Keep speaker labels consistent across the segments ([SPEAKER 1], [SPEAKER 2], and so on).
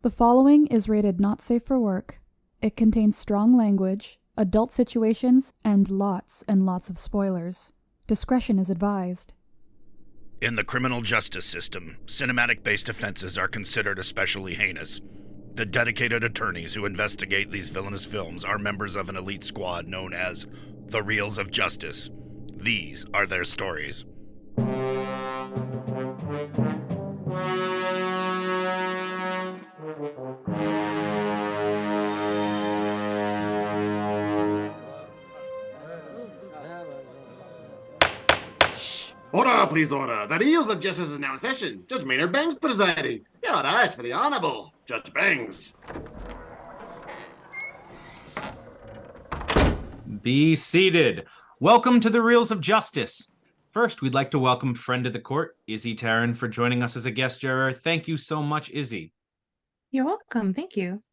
[SPEAKER 1] The following is rated not safe for work. It contains strong language, adult situations, and lots of spoilers. Discretion is advised.
[SPEAKER 2] In the criminal justice system, cinematic-based offenses are considered especially heinous. The dedicated attorneys who investigate these villainous films are members of an elite squad known as the Reels of Justice. These are their stories.
[SPEAKER 3] Order, please, order. The Reels of Justice is now in session. Judge Maynard Bangs presiding. Your eyes for the Honorable Judge Bangs.
[SPEAKER 4] Be seated. Welcome to the Reels of Justice. First, we'd like to welcome friend of the court, Isabel Teran, for joining us as a guest juror. Thank you so much, Izzy.
[SPEAKER 5] You're welcome. Thank you.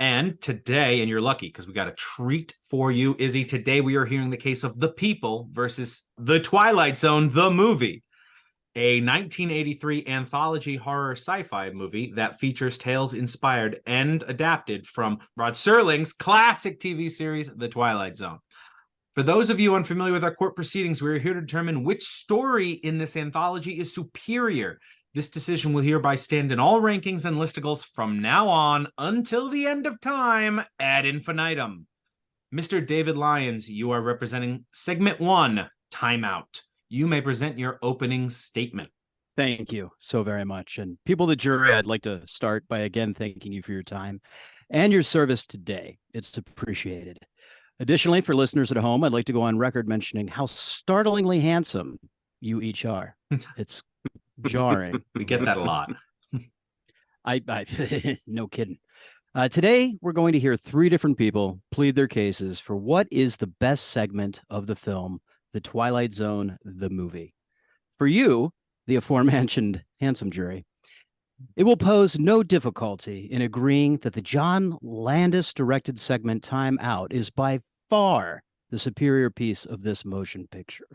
[SPEAKER 4] And today, and you're lucky because we got a treat for you, Izzy. Today we are hearing the case of The People versus The Twilight Zone, the movie, a 1983 anthology horror sci-fi movie that features tales inspired and adapted from Rod Serling's classic TV series, The Twilight Zone. For those of you unfamiliar with our court proceedings, we're here to determine which story in this anthology is superior. This decision will hereby stand in all rankings and listicles from now on until the end of time ad infinitum. Mr. David Lyons, you are representing Segment 1, Timeout. You may present your opening statement.
[SPEAKER 6] Thank you so very much. And people of the jury, I'd like to start by again thanking you for your time and your service today. It's appreciated. Additionally, for listeners at home, I'd like to go on record mentioning how startlingly handsome you each are. It's jarring.
[SPEAKER 4] We get that a lot.
[SPEAKER 6] I no kidding. Today, we're going to hear three different people plead their cases for what is the best segment of the film, The Twilight Zone, the movie. For you, the aforementioned handsome jury, it will pose no difficulty in agreeing that the John Landis-directed segment Time Out is by far the superior piece of this motion picture.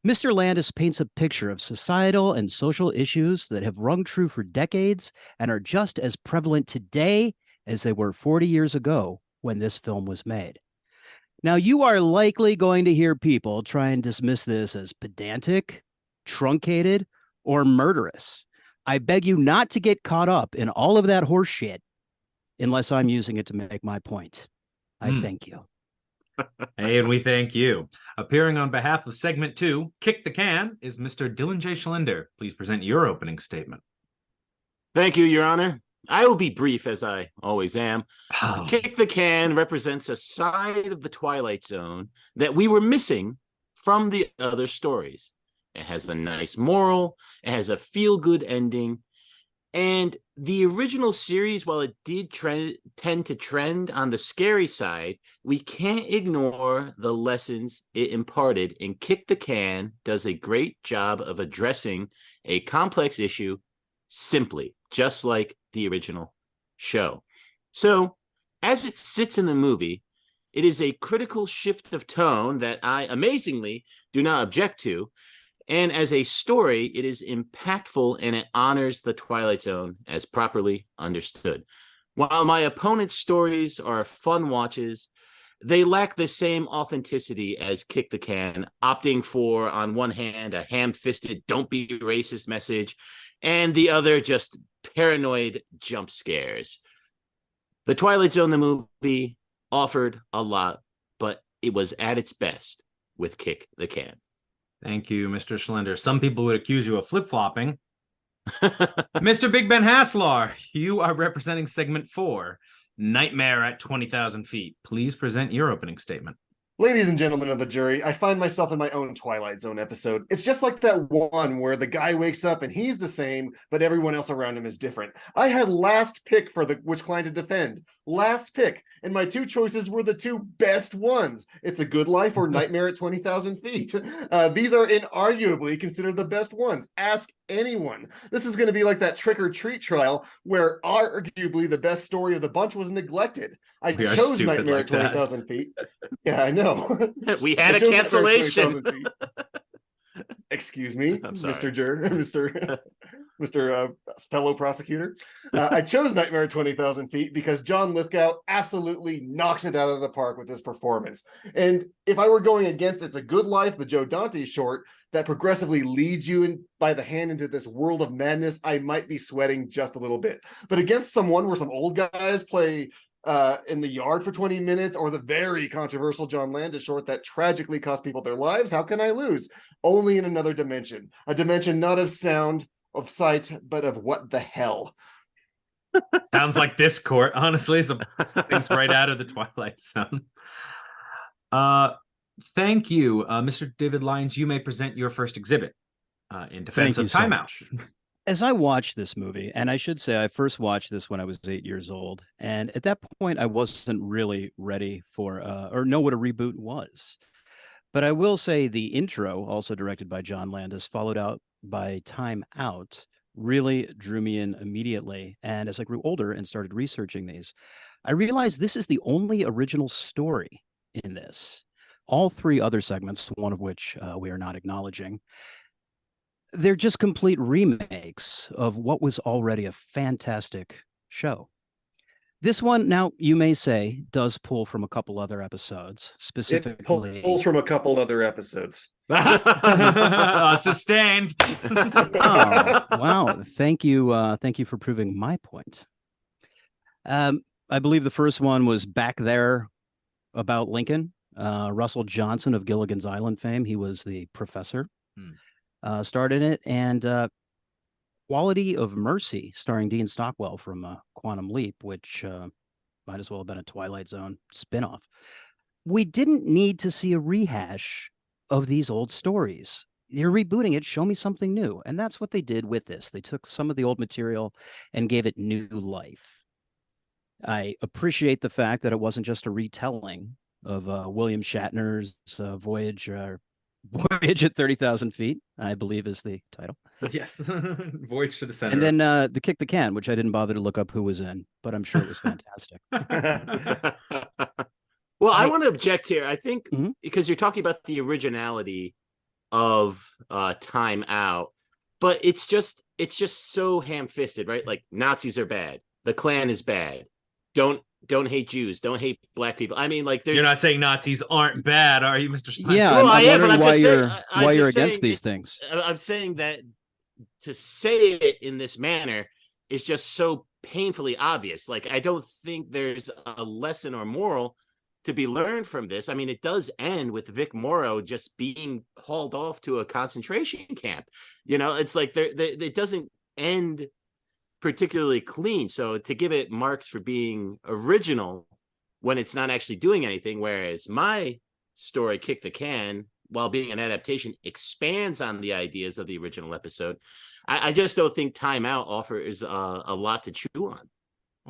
[SPEAKER 6] Mr. Landis paints a picture of societal and social issues that have rung true for decades and are just as prevalent today as they were 40 years ago when this film was made. Now, you are likely going to hear people try and dismiss this as pedantic, truncated, or murderous. I beg you not to get caught up in all of that horse shit unless I'm using it to make my point. I thank you.
[SPEAKER 4] Hey, and we thank you. Appearing on behalf of Segment 2, Kick the Can, is Mr. Dylan J. Schlender. Please present your opening statement.
[SPEAKER 7] Thank you, Your Honor. I will be brief, as I always am. Kick the Can represents a side of the Twilight Zone that we were missing from the other stories. It has a nice moral. It has a feel-good ending. And the original series, while it did tend to trend on the scary side, we can't ignore the lessons it imparted, and Kick the Can does a great job of addressing a complex issue simply, just like the original show. So, as it sits in the movie, it is a critical shift of tone that I amazingly do not object to. And as a story, it is impactful and it honors the Twilight Zone as properly understood. While my opponent's stories are fun watches, they lack the same authenticity as Kick the Can, opting for, on one hand, a ham-fisted don't be racist message, and the other just paranoid jump scares. The Twilight Zone, the movie, offered a lot, but it was at its best with Kick the Can.
[SPEAKER 4] Thank you, Mr. Schlender. Some people would accuse you of flip-flopping. Mr. Big Ben Haslar, you are representing Segment 4, Nightmare at 20,000 Feet. Please present your opening statement.
[SPEAKER 8] Ladies and gentlemen of the jury, I find myself in my own Twilight Zone episode. It's just like that one where the guy wakes up and he's the same, but everyone else around him is different. I had last pick for which client to defend. Last pick. And my two choices were the two best ones. It's A Good Life or Nightmare at 20,000 Feet. These are inarguably considered the best ones. Ask anyone. This is going to be like that Trick or Treat trial where arguably the best story of the bunch was neglected. I chose Nightmare at 20,000 Feet. Yeah, I know.
[SPEAKER 7] We had a cancellation.
[SPEAKER 8] Excuse me,
[SPEAKER 7] I'm sorry.
[SPEAKER 8] Mr. Mr. Fellow prosecutor. I chose Nightmare at 20,000 Feet because John Lithgow absolutely knocks it out of the park with his performance. And if I were going against It's a Good Life, the Joe Dante short, that progressively leads you in by the hand into this world of madness, I might be sweating just a little bit. But against someone where some old guys play in the yard for 20 minutes, or the very controversial John Landis short that tragically cost people their lives, how can I lose? Only in another dimension. A dimension not of sound, of sight, but of what the hell.
[SPEAKER 4] Sounds like this court, honestly. Some things right out of the Twilight Zone. Thank you, Mr. David Lyons. You may present your first exhibit in defense of timeout.
[SPEAKER 6] As I watched this movie, and I should say I first watched this when I was 8 years old, and at that point I wasn't really ready for or know what a reboot was. But I will say the intro, also directed by John Landis, followed out by Time Out, really drew me in immediately. And as I grew older and started researching these, I realized this is the only original story in this. All three other segments, one of which we are not acknowledging, they're just complete remakes of what was already a fantastic show. This one, now you may say, does pull from a couple other episodes, specifically.
[SPEAKER 8] It pulls from a couple other episodes.
[SPEAKER 4] Sustained.
[SPEAKER 6] Oh, wow. Thank you. Thank you for proving my point. I believe the first one was Back There about Lincoln. Russell Johnson of Gilligan's Island fame. He was the professor. Starred in it. And Quality of Mercy, starring Dean Stockwell from Quantum Leap, which might as well have been a Twilight Zone spinoff. We didn't need to see a rehash of these old stories. You're rebooting it, show me something new. And that's what they did with this. They took some of the old material and gave it new life. I appreciate the fact that it wasn't just a retelling of William Shatner's Voyage at 30,000 Feet, I believe is the title.
[SPEAKER 4] Yes. Voyage to the Center.
[SPEAKER 6] And then the Kick the Can, which I didn't bother to look up who was in, but I'm sure it was fantastic.
[SPEAKER 7] Well, I want to object here. I think because you're talking about the originality of Time Out, but it's just so ham-fisted, right? Like, Nazis are bad. The Klan is bad. Don't hate Jews. Don't hate black people. I mean, like,
[SPEAKER 4] you're not saying Nazis aren't bad, are you, Mr. Stein?
[SPEAKER 6] Yeah,
[SPEAKER 7] well,
[SPEAKER 6] I am,
[SPEAKER 7] but I'm
[SPEAKER 6] why
[SPEAKER 7] just saying,
[SPEAKER 6] why you're against these things.
[SPEAKER 7] I'm saying that to say it in this manner is just so painfully obvious. Like, I don't think there's a lesson or moral to be learned from this. I mean, it does end with Vic Morrow just being hauled off to a concentration camp. You know, it's like it doesn't end particularly clean. So to give it marks for being original when it's not actually doing anything, whereas my story, Kick the Can, while being an adaptation, expands on the ideas of the original episode, I just don't think Time Out offers a lot to chew on.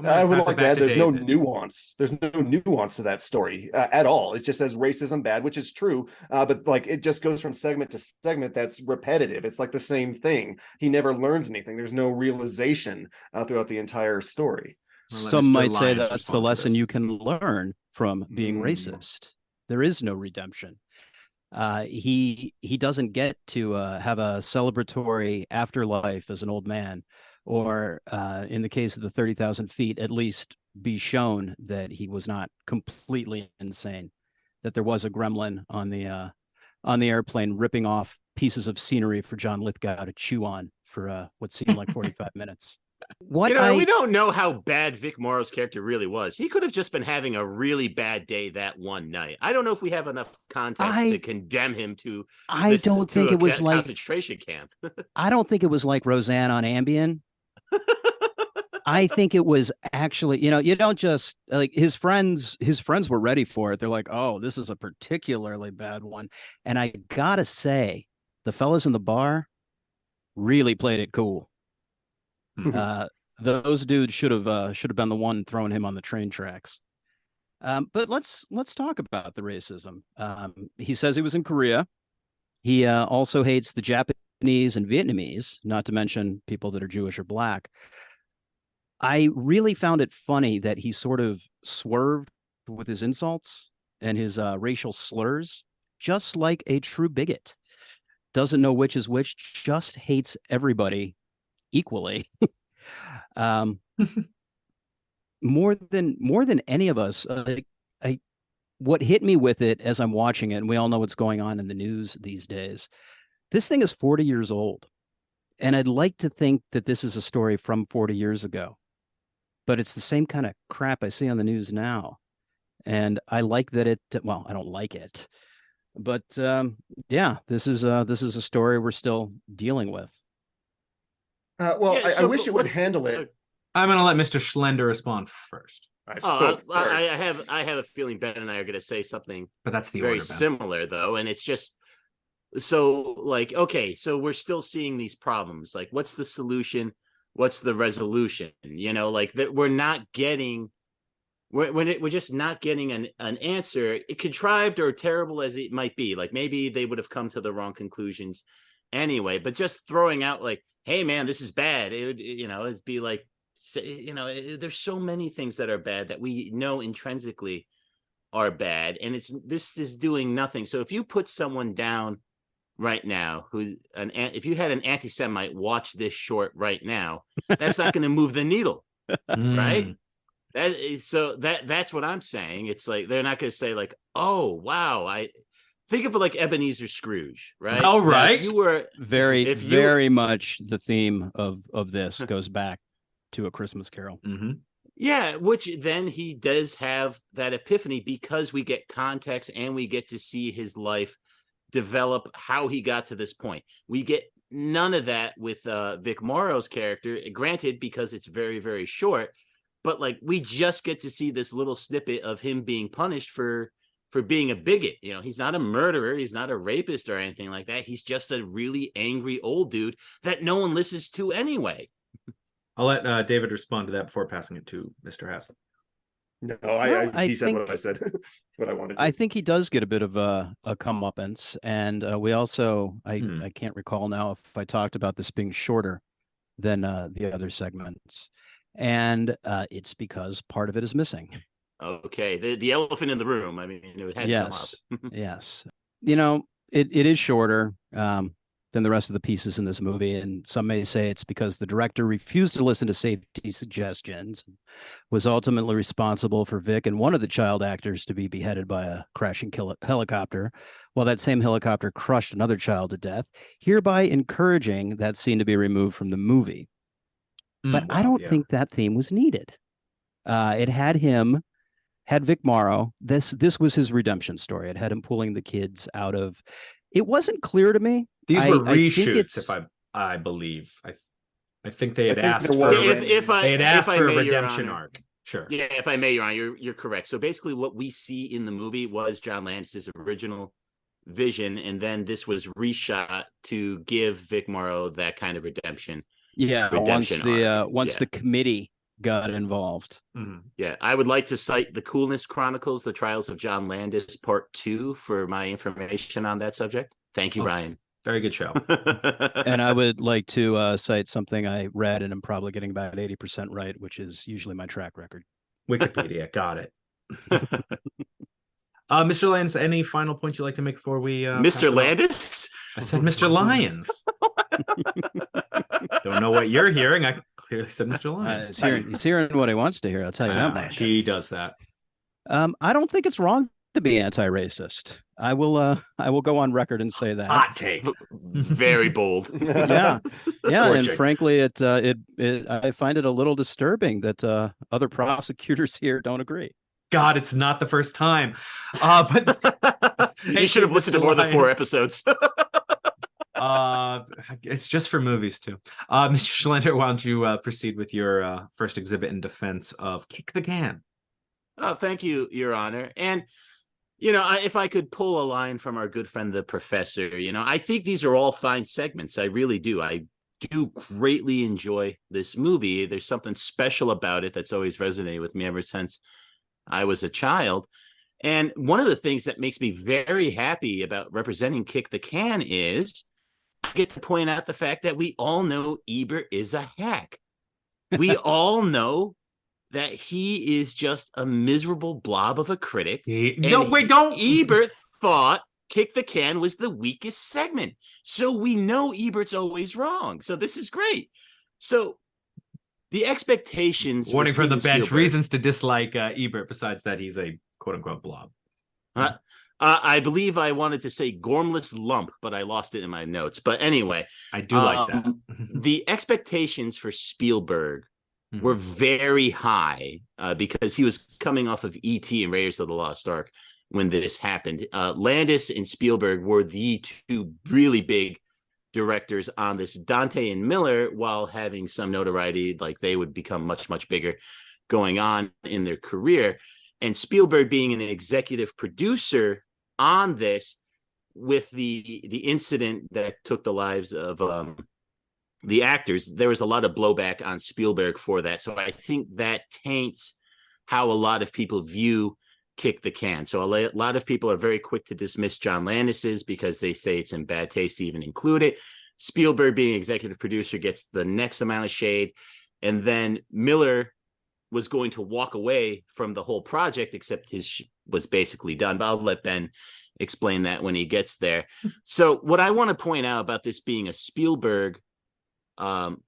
[SPEAKER 8] I would like to add, there's no nuance. There's no nuance to that story at all. It just says racism bad, which is true. But like, it just goes from segment to segment. That's repetitive. It's like the same thing. He never learns anything. There's no realization throughout the entire story.
[SPEAKER 6] Well, some might say that's the lesson you can learn from being racist. There is no redemption. He doesn't get to have a celebratory afterlife as an old man, or in the case of the 30,000 Feet, at least be shown that he was not completely insane, that there was a gremlin on the airplane ripping off pieces of scenery for John Lithgow to chew on for what seemed like 45 minutes.
[SPEAKER 7] We don't know how bad Vic Morrow's character really was. He could have just been having a really bad day that one night. I don't know if we have enough context to condemn him to.
[SPEAKER 6] I don't think it was like
[SPEAKER 7] concentration camp.
[SPEAKER 6] I don't think it was like Roseanne on Ambien. I think it was actually, you don't just like his friends were ready for it. They're like, oh, this is a particularly bad one. And I gotta say, the fellas in the bar really played it cool. Those dudes should have been the one throwing him on the train tracks. But let's talk about the racism. He says he was in Korea. He also hates the Japanese and Vietnamese, not to mention people that are Jewish or black. I really found it funny that he sort of swerved with his insults and his racial slurs, just like a true bigot. Doesn't know which is which, just hates everybody equally. um, more than any of us, what hit me with it as I'm watching it, and we all know what's going on in the news these days. This thing is 40 years old, and I'd like to think that this is a story from 40 years ago, but it's the same kind of crap I see on the news now. And I like that I don't like it, but this is a story we're still dealing with.
[SPEAKER 8] I wish it would handle it.
[SPEAKER 4] I'm going to let Mr. Schlender respond first.
[SPEAKER 7] I have a feeling Ben and I are going to say something,
[SPEAKER 4] but that's the
[SPEAKER 7] very
[SPEAKER 4] order, Ben.
[SPEAKER 7] similar though, and it's just so like, okay, so we're still seeing these problems. Like, what's the solution? What's the resolution? You know, like that we're not getting. We're just not getting an answer, contrived or terrible as it might be. Like maybe they would have come to the wrong conclusions anyway. But just throwing out like, "Hey, man, this is bad." It'd be like, there's so many things that are bad that we know intrinsically are bad, and this is doing nothing. So if you put someone down right now if you had an anti-Semite watch this short right now, that's not going to move the needle, right? That's what I'm saying. It's like they're not going to say like, "Oh, wow, I think of it like Ebenezer Scrooge," right?
[SPEAKER 4] Oh, right.
[SPEAKER 7] If you were
[SPEAKER 6] very much the theme of this goes back to A Christmas Carol.
[SPEAKER 4] Mm-hmm.
[SPEAKER 7] Yeah, which then he does have that epiphany because we get context and we get to see his life develop, how he got to this point. We get none of that with Vic Morrow's character, granted, because it's very, very short. But like we just get to see this little snippet of him being punished for being a bigot. You know, he's not a murderer, he's not a rapist or anything like that. He's just a really angry old dude that no one listens to anyway.
[SPEAKER 4] I'll let David respond to that before passing it to Mr. Haslar.
[SPEAKER 8] No, he said what I said, what I wanted to.
[SPEAKER 6] I think he does get a bit of a comeuppance, and we also I can't recall now if I talked about this being shorter than the other segments. And it's because part of it is missing.
[SPEAKER 7] Okay, the elephant in the room. I mean, it had to come up.
[SPEAKER 6] Yes. You know, it is shorter than the rest of the pieces in this movie, and some may say it's because the director refused to listen to safety suggestions, was ultimately responsible for Vic and one of the child actors to be beheaded by a crashing helicopter, while that same helicopter crushed another child to death, hereby encouraging that scene to be removed from the movie. But I don't think that theme was needed. It had Vic Morrow. This was his redemption story. It had him pulling the kids out of. It wasn't clear to me.
[SPEAKER 4] These were reshoots, I believe. I think they had asked for a redemption arc. Sure.
[SPEAKER 7] Yeah, if I may, Your Honor, you're correct. So basically, what we see in the movie was John Landis's original vision, and then this was reshot to give Vic Morrow that kind of redemption.
[SPEAKER 6] Yeah, once the committee got involved.
[SPEAKER 4] Mm-hmm.
[SPEAKER 7] Yeah, I would like to cite The Coolness Chronicles, The Trials of John Landis, Part 2 for my information on that subject. Thank you, Ryan.
[SPEAKER 4] Very good show.
[SPEAKER 6] And I would like to cite something I read, and I'm probably getting about 80% right, which is usually my track record.
[SPEAKER 4] Wikipedia, got it. Mr. Lyons, any final points you'd like to make before we...
[SPEAKER 7] Mr. Landis?
[SPEAKER 4] I said Mr. Lyons. Don't know what you're hearing. I clearly said Mr. Lyons.
[SPEAKER 6] He's hearing what he wants to hear. I'll tell you that much.
[SPEAKER 4] He does that.
[SPEAKER 6] I don't think it's wrong to be anti-racist. I will go on record and say that.
[SPEAKER 4] Hot take.
[SPEAKER 7] Very bold.
[SPEAKER 6] Yeah. And frankly, I find it a little disturbing that other prosecutors here don't agree.
[SPEAKER 4] God, it's not the first time. But
[SPEAKER 7] you should have listened to more than 4 episodes.
[SPEAKER 4] It's just for movies too. Mr. Schlender, why don't you proceed with your first exhibit in defense of Kick the Can?
[SPEAKER 7] Oh, thank you, Your Honor. And you know, if I could pull a line from our good friend the professor, you know, I think these are all fine segments. I really do. I do greatly enjoy this movie. There's something special about it that's always resonated with me ever since I was a child. And one of the things that makes me very happy about representing Kick the Can is I get to point out the fact that we all know Ebert is a hack. We all know that he is just a miserable blob of a critic.
[SPEAKER 4] Don't.
[SPEAKER 7] Ebert thought Kick the Can was the weakest segment. So we know Ebert's always wrong. So this is great. So the expectations.
[SPEAKER 4] Warning from the
[SPEAKER 7] Steven
[SPEAKER 4] bench:
[SPEAKER 7] Spielberg,
[SPEAKER 4] reasons to dislike Ebert. Besides that, he's a quote unquote blob.
[SPEAKER 7] I believe I wanted to say gormless lump, but I lost it in my notes. But anyway,
[SPEAKER 4] I do like that.
[SPEAKER 7] The expectations for Spielberg were very high because he was coming off of E.T. and Raiders of the Lost Ark when this happened. Landis and Spielberg were the two really big directors on this. Dante and Miller, while having some notoriety, like they would become much, much bigger going on in their career. And Spielberg being an executive producer on this, with the incident that took the lives of the actors, there was a lot of blowback on Spielberg for that. So I think that taints how a lot of people view Kick the Can. So a lot of people are very quick to dismiss John Landis's because they say it's in bad taste to even include it. Spielberg being executive producer gets the next amount of shade. And then Miller was going to walk away from the whole project, except his was basically done. But I'll let Ben explain that when he gets there. So what I want to point out about this being a Spielberg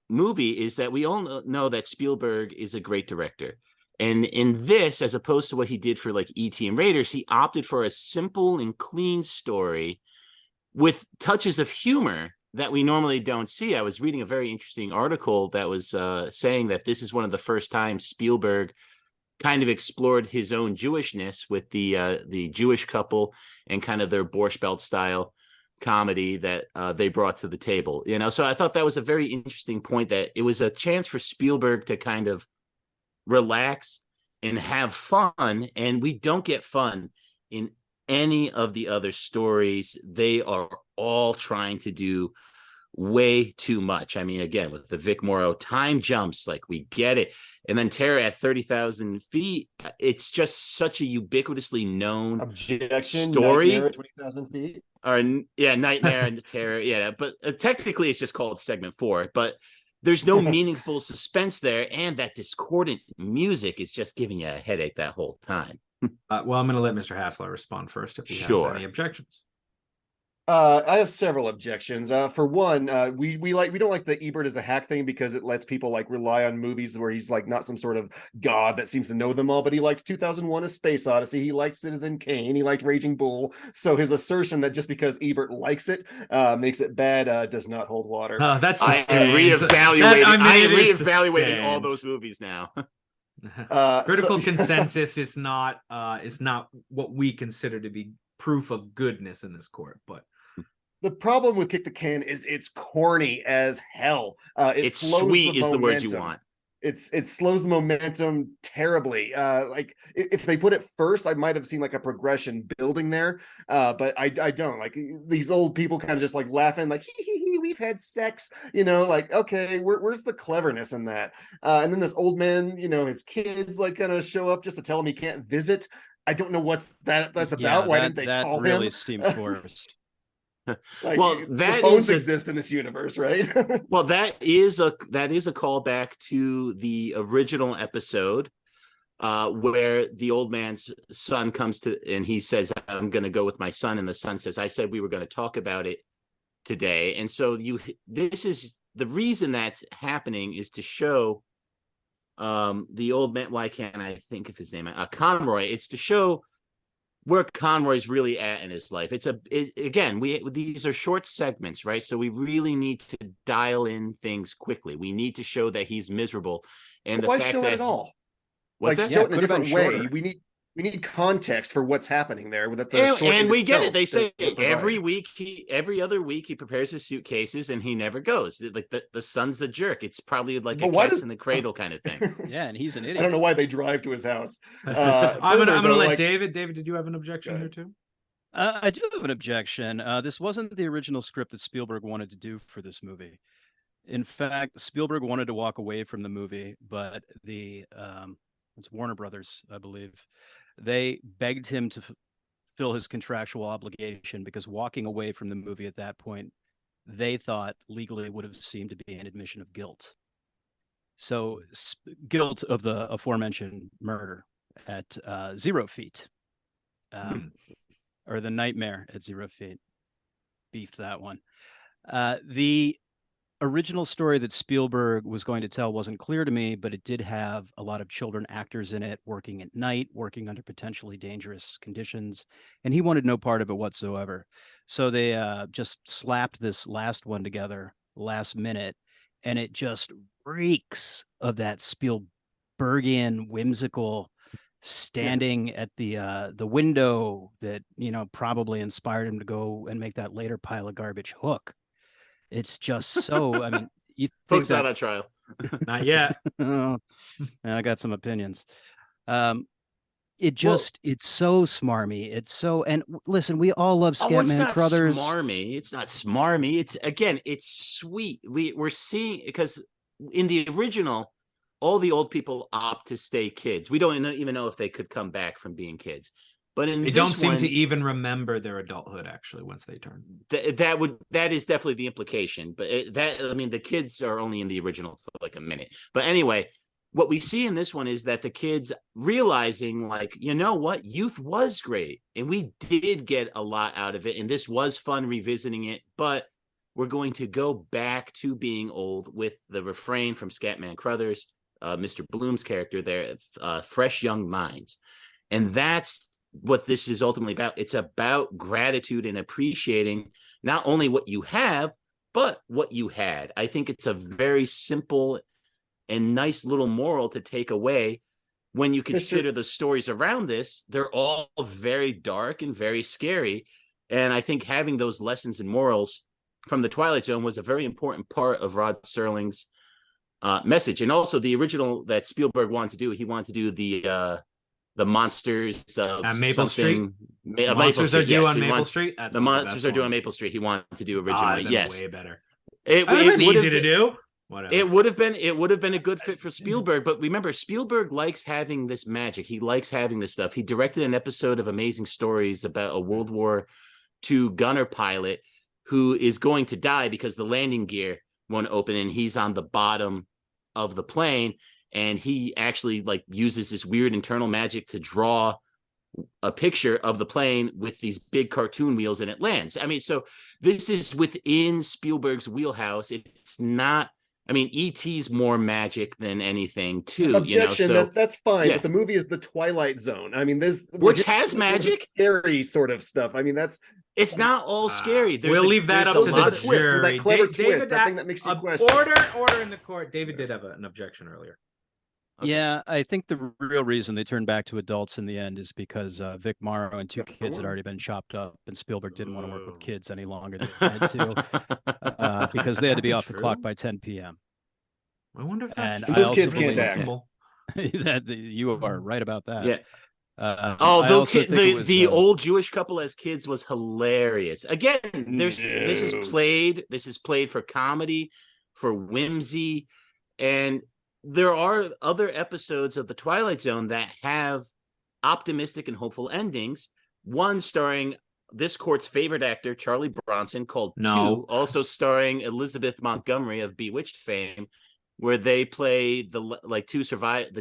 [SPEAKER 7] movie is that we all know that Spielberg is a great director. And in this, as opposed to what he did for like E.T. and Raiders, he opted for a simple and clean story with touches of humor that we normally don't see. I was reading a very interesting article that was saying that this is one of the first times Spielberg kind of explored his own Jewishness with the Jewish couple and kind of their Borscht Belt style comedy that they brought to the table. You know, so I thought that was a very interesting point, that it was a chance for Spielberg to kind of relax and have fun, and we don't get fun in any of the other stories. They are all trying to do way too much. I mean, again, with the Vic Morrow time jumps, like, we get it. And then Terror at 30,000 feet, it's just such a ubiquitously known story.
[SPEAKER 8] Nightmare at 20,000 feet.
[SPEAKER 7] Or yeah, Nightmare and Terror. Yeah, but technically it's just called segment 4, but there's no meaningful suspense there, and that discordant music is just giving you a headache that whole time.
[SPEAKER 4] Well, I'm going to let Mr. Haslar respond first if he has any objections.
[SPEAKER 8] I have several objections. For one, we don't like the Ebert as a hack thing because it lets people like rely on movies where he's like not some sort of god that seems to know them all. But he liked 2001: A Space Odyssey. He liked Citizen Kane. He liked Raging Bull. So his assertion that just because Ebert likes it makes it bad does not hold water.
[SPEAKER 4] That's
[SPEAKER 7] I am reevaluating all those movies now.
[SPEAKER 4] Critical consensus is not what we consider to be proof of goodness in this court, but
[SPEAKER 8] the problem with Kick the Can is it's corny as hell.
[SPEAKER 7] It's sweet is the word you want.
[SPEAKER 8] It slows the momentum terribly. Like if they put it first, I might have seen like a progression building there. But I don't. Like, these old people kind of just like laughing, like hee, we've had sex, you know, like, okay, where's the cleverness in that? And then this old man, you know, his kids like kind of show up just to tell him he can't visit. I don't know what's that's about. Why didn't they call him? That really
[SPEAKER 6] seemed forced.
[SPEAKER 8] Like,
[SPEAKER 7] well, that
[SPEAKER 8] bones exist in this universe, right?
[SPEAKER 7] Well, that is a callback to the original episode where the old man's son comes to, and he says, I'm going to go with my son, and the son says, I said we were going to talk about it today. And so this is the reason that's happening, is to show the old man, why can't I think of his name, Conroy. It's to show where Conroy's really at in his life. Again, these are short segments, right? So we really need to dial in things quickly. We need to show that he's miserable, and
[SPEAKER 8] but why show it at all?
[SPEAKER 7] What's
[SPEAKER 8] like,
[SPEAKER 7] that?
[SPEAKER 8] show it in a different way. We need context for what's happening there.
[SPEAKER 7] And we get it. They say every other week he prepares his suitcases and he never goes. Like the son's a jerk. It's probably like a cat's in the cradle kind of thing.
[SPEAKER 6] Yeah, and he's an idiot.
[SPEAKER 8] I don't know why they drive to his house.
[SPEAKER 4] I'm gonna let David. David, did you have an objection here too?
[SPEAKER 6] I do have an objection. This wasn't the original script that Spielberg wanted to do for this movie. In fact, Spielberg wanted to walk away from the movie, but it's Warner Brothers, I believe. They begged him to fill his contractual obligation, because walking away from the movie at that point, they thought legally would have seemed to be an admission of guilt. So guilt of the aforementioned murder at 0 feet, or the nightmare at 0 feet. Beefed that one. The original story that Spielberg was going to tell wasn't clear to me, but it did have a lot of children actors in it working at night, working under potentially dangerous conditions, and he wanted no part of it whatsoever. So they just slapped this last one together last minute, and it just reeks of that Spielbergian whimsical standing at the window that, you know, probably inspired him to go and make that later pile of garbage Hook. It's just so, I mean, you think
[SPEAKER 7] Hook's not on trial.
[SPEAKER 4] Not yet.
[SPEAKER 6] Oh, I got some opinions. It's so smarmy. It's so, and listen, we all love Scatman Crothers.
[SPEAKER 7] Smarmy. It's not smarmy. It's sweet. We're seeing, because in the original, all the old people opt to stay kids. We don't even know if they could come back from being kids. But they
[SPEAKER 4] don't seem to even remember their adulthood, actually, once they turn.
[SPEAKER 7] That is definitely the implication. But the kids are only in the original for like a minute. But anyway, what we see in this one is that the kids realizing, like, you know what, youth was great, and we did get a lot out of it, and this was fun revisiting it. But we're going to go back to being old with the refrain from Scatman Crothers, Mr. Bloom's character there, fresh young minds, and that's what this is ultimately about. It's about gratitude and appreciating not only what you have, but what you had. I think it's a very simple and nice little moral to take away when you consider the stories around this. They're all very dark and very scary. And I think having those lessons and morals from the Twilight Zone was a very important part of Rod Serling's message. And also the original that Spielberg wanted to do, he wanted to do the monsters of
[SPEAKER 4] Maple Street.
[SPEAKER 7] Monsters
[SPEAKER 4] are due on Maple Street.
[SPEAKER 7] The monsters are due on Maple Street. He wanted to do originally. Yes,
[SPEAKER 4] way better.
[SPEAKER 7] It would have been
[SPEAKER 4] easy to do. Whatever.
[SPEAKER 7] It would have been a good fit for Spielberg. But remember, Spielberg likes having this magic. He likes having this stuff. He directed an episode of Amazing Stories about a World War II gunner pilot who is going to die because the landing gear won't open, and he's on the bottom of the plane. And he actually uses this weird internal magic to draw a picture of the plane with these big cartoon wheels, and it lands. I mean, so this is within Spielberg's wheelhouse. It's not, E.T.'s more magic than anything, too.
[SPEAKER 8] Objection, that's fine. Yeah. But the movie is the Twilight Zone.
[SPEAKER 7] Which has magic,
[SPEAKER 8] scary sort of stuff.
[SPEAKER 7] It's not all scary.
[SPEAKER 4] We'll leave that up to the jury.
[SPEAKER 8] That clever twist, that thing that makes you question.
[SPEAKER 4] Order in the court. David did have an objection earlier.
[SPEAKER 6] Okay. Yeah, I think the real reason they turned back to adults in the end is because Vic Morrow and two kids had already been chopped up, and Spielberg didn't want to work with kids any longer than they had to, because they had to be off the clock by 10 p.m.
[SPEAKER 4] I wonder if that's
[SPEAKER 8] true. Those kids can't act.
[SPEAKER 6] You are right about that.
[SPEAKER 7] Yeah. The old Jewish couple as kids was hilarious. Again, this is played for comedy, for whimsy, and there are other episodes of The Twilight Zone that have optimistic and hopeful endings. One starring this court's favorite actor, Charlie Bronson, called Two, also starring Elizabeth Montgomery of Bewitched fame, where they play two survivors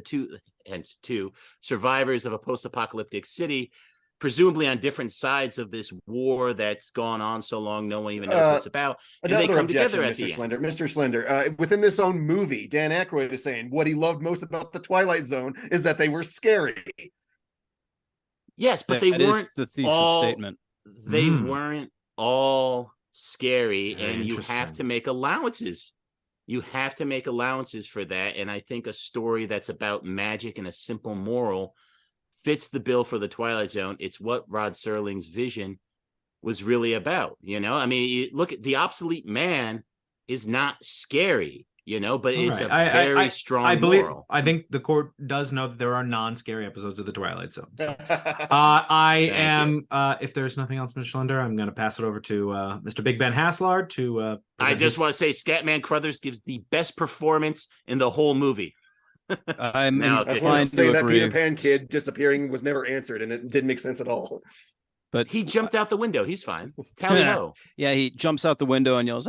[SPEAKER 7] of a post-apocalyptic city, presumably on different sides of this war that's gone on so long no one even knows what it's about. And they come together at the end.
[SPEAKER 8] Mr. Schlender, within this own movie, Dan Aykroyd is saying what he loved most about the Twilight Zone is that they were scary.
[SPEAKER 7] Yes, but they weren't
[SPEAKER 6] the thesis statement.
[SPEAKER 7] They weren't all scary, and you have to make allowances. You have to make allowances for that, and I think a story that's about magic and a simple moral fits the bill for the Twilight Zone. It's what Rod Serling's vision was really about. Look at The Obsolete Man is not scary, but it's a very strong moral.
[SPEAKER 4] I think the court does know that there are non-scary episodes of the Twilight Zone. So. If there's nothing else, Mr. Schlender, I'm going to pass it over to Mr. Big Ben Haslar to.
[SPEAKER 7] I just want to say Scatman Crothers gives the best performance in the whole movie.
[SPEAKER 8] I'm inclined to say that Peter Pan kid disappearing was never answered, and it didn't make sense at all.
[SPEAKER 6] But
[SPEAKER 7] he jumped out the window. He's fine. Tally ho.
[SPEAKER 6] Yeah, he jumps out the window and yells,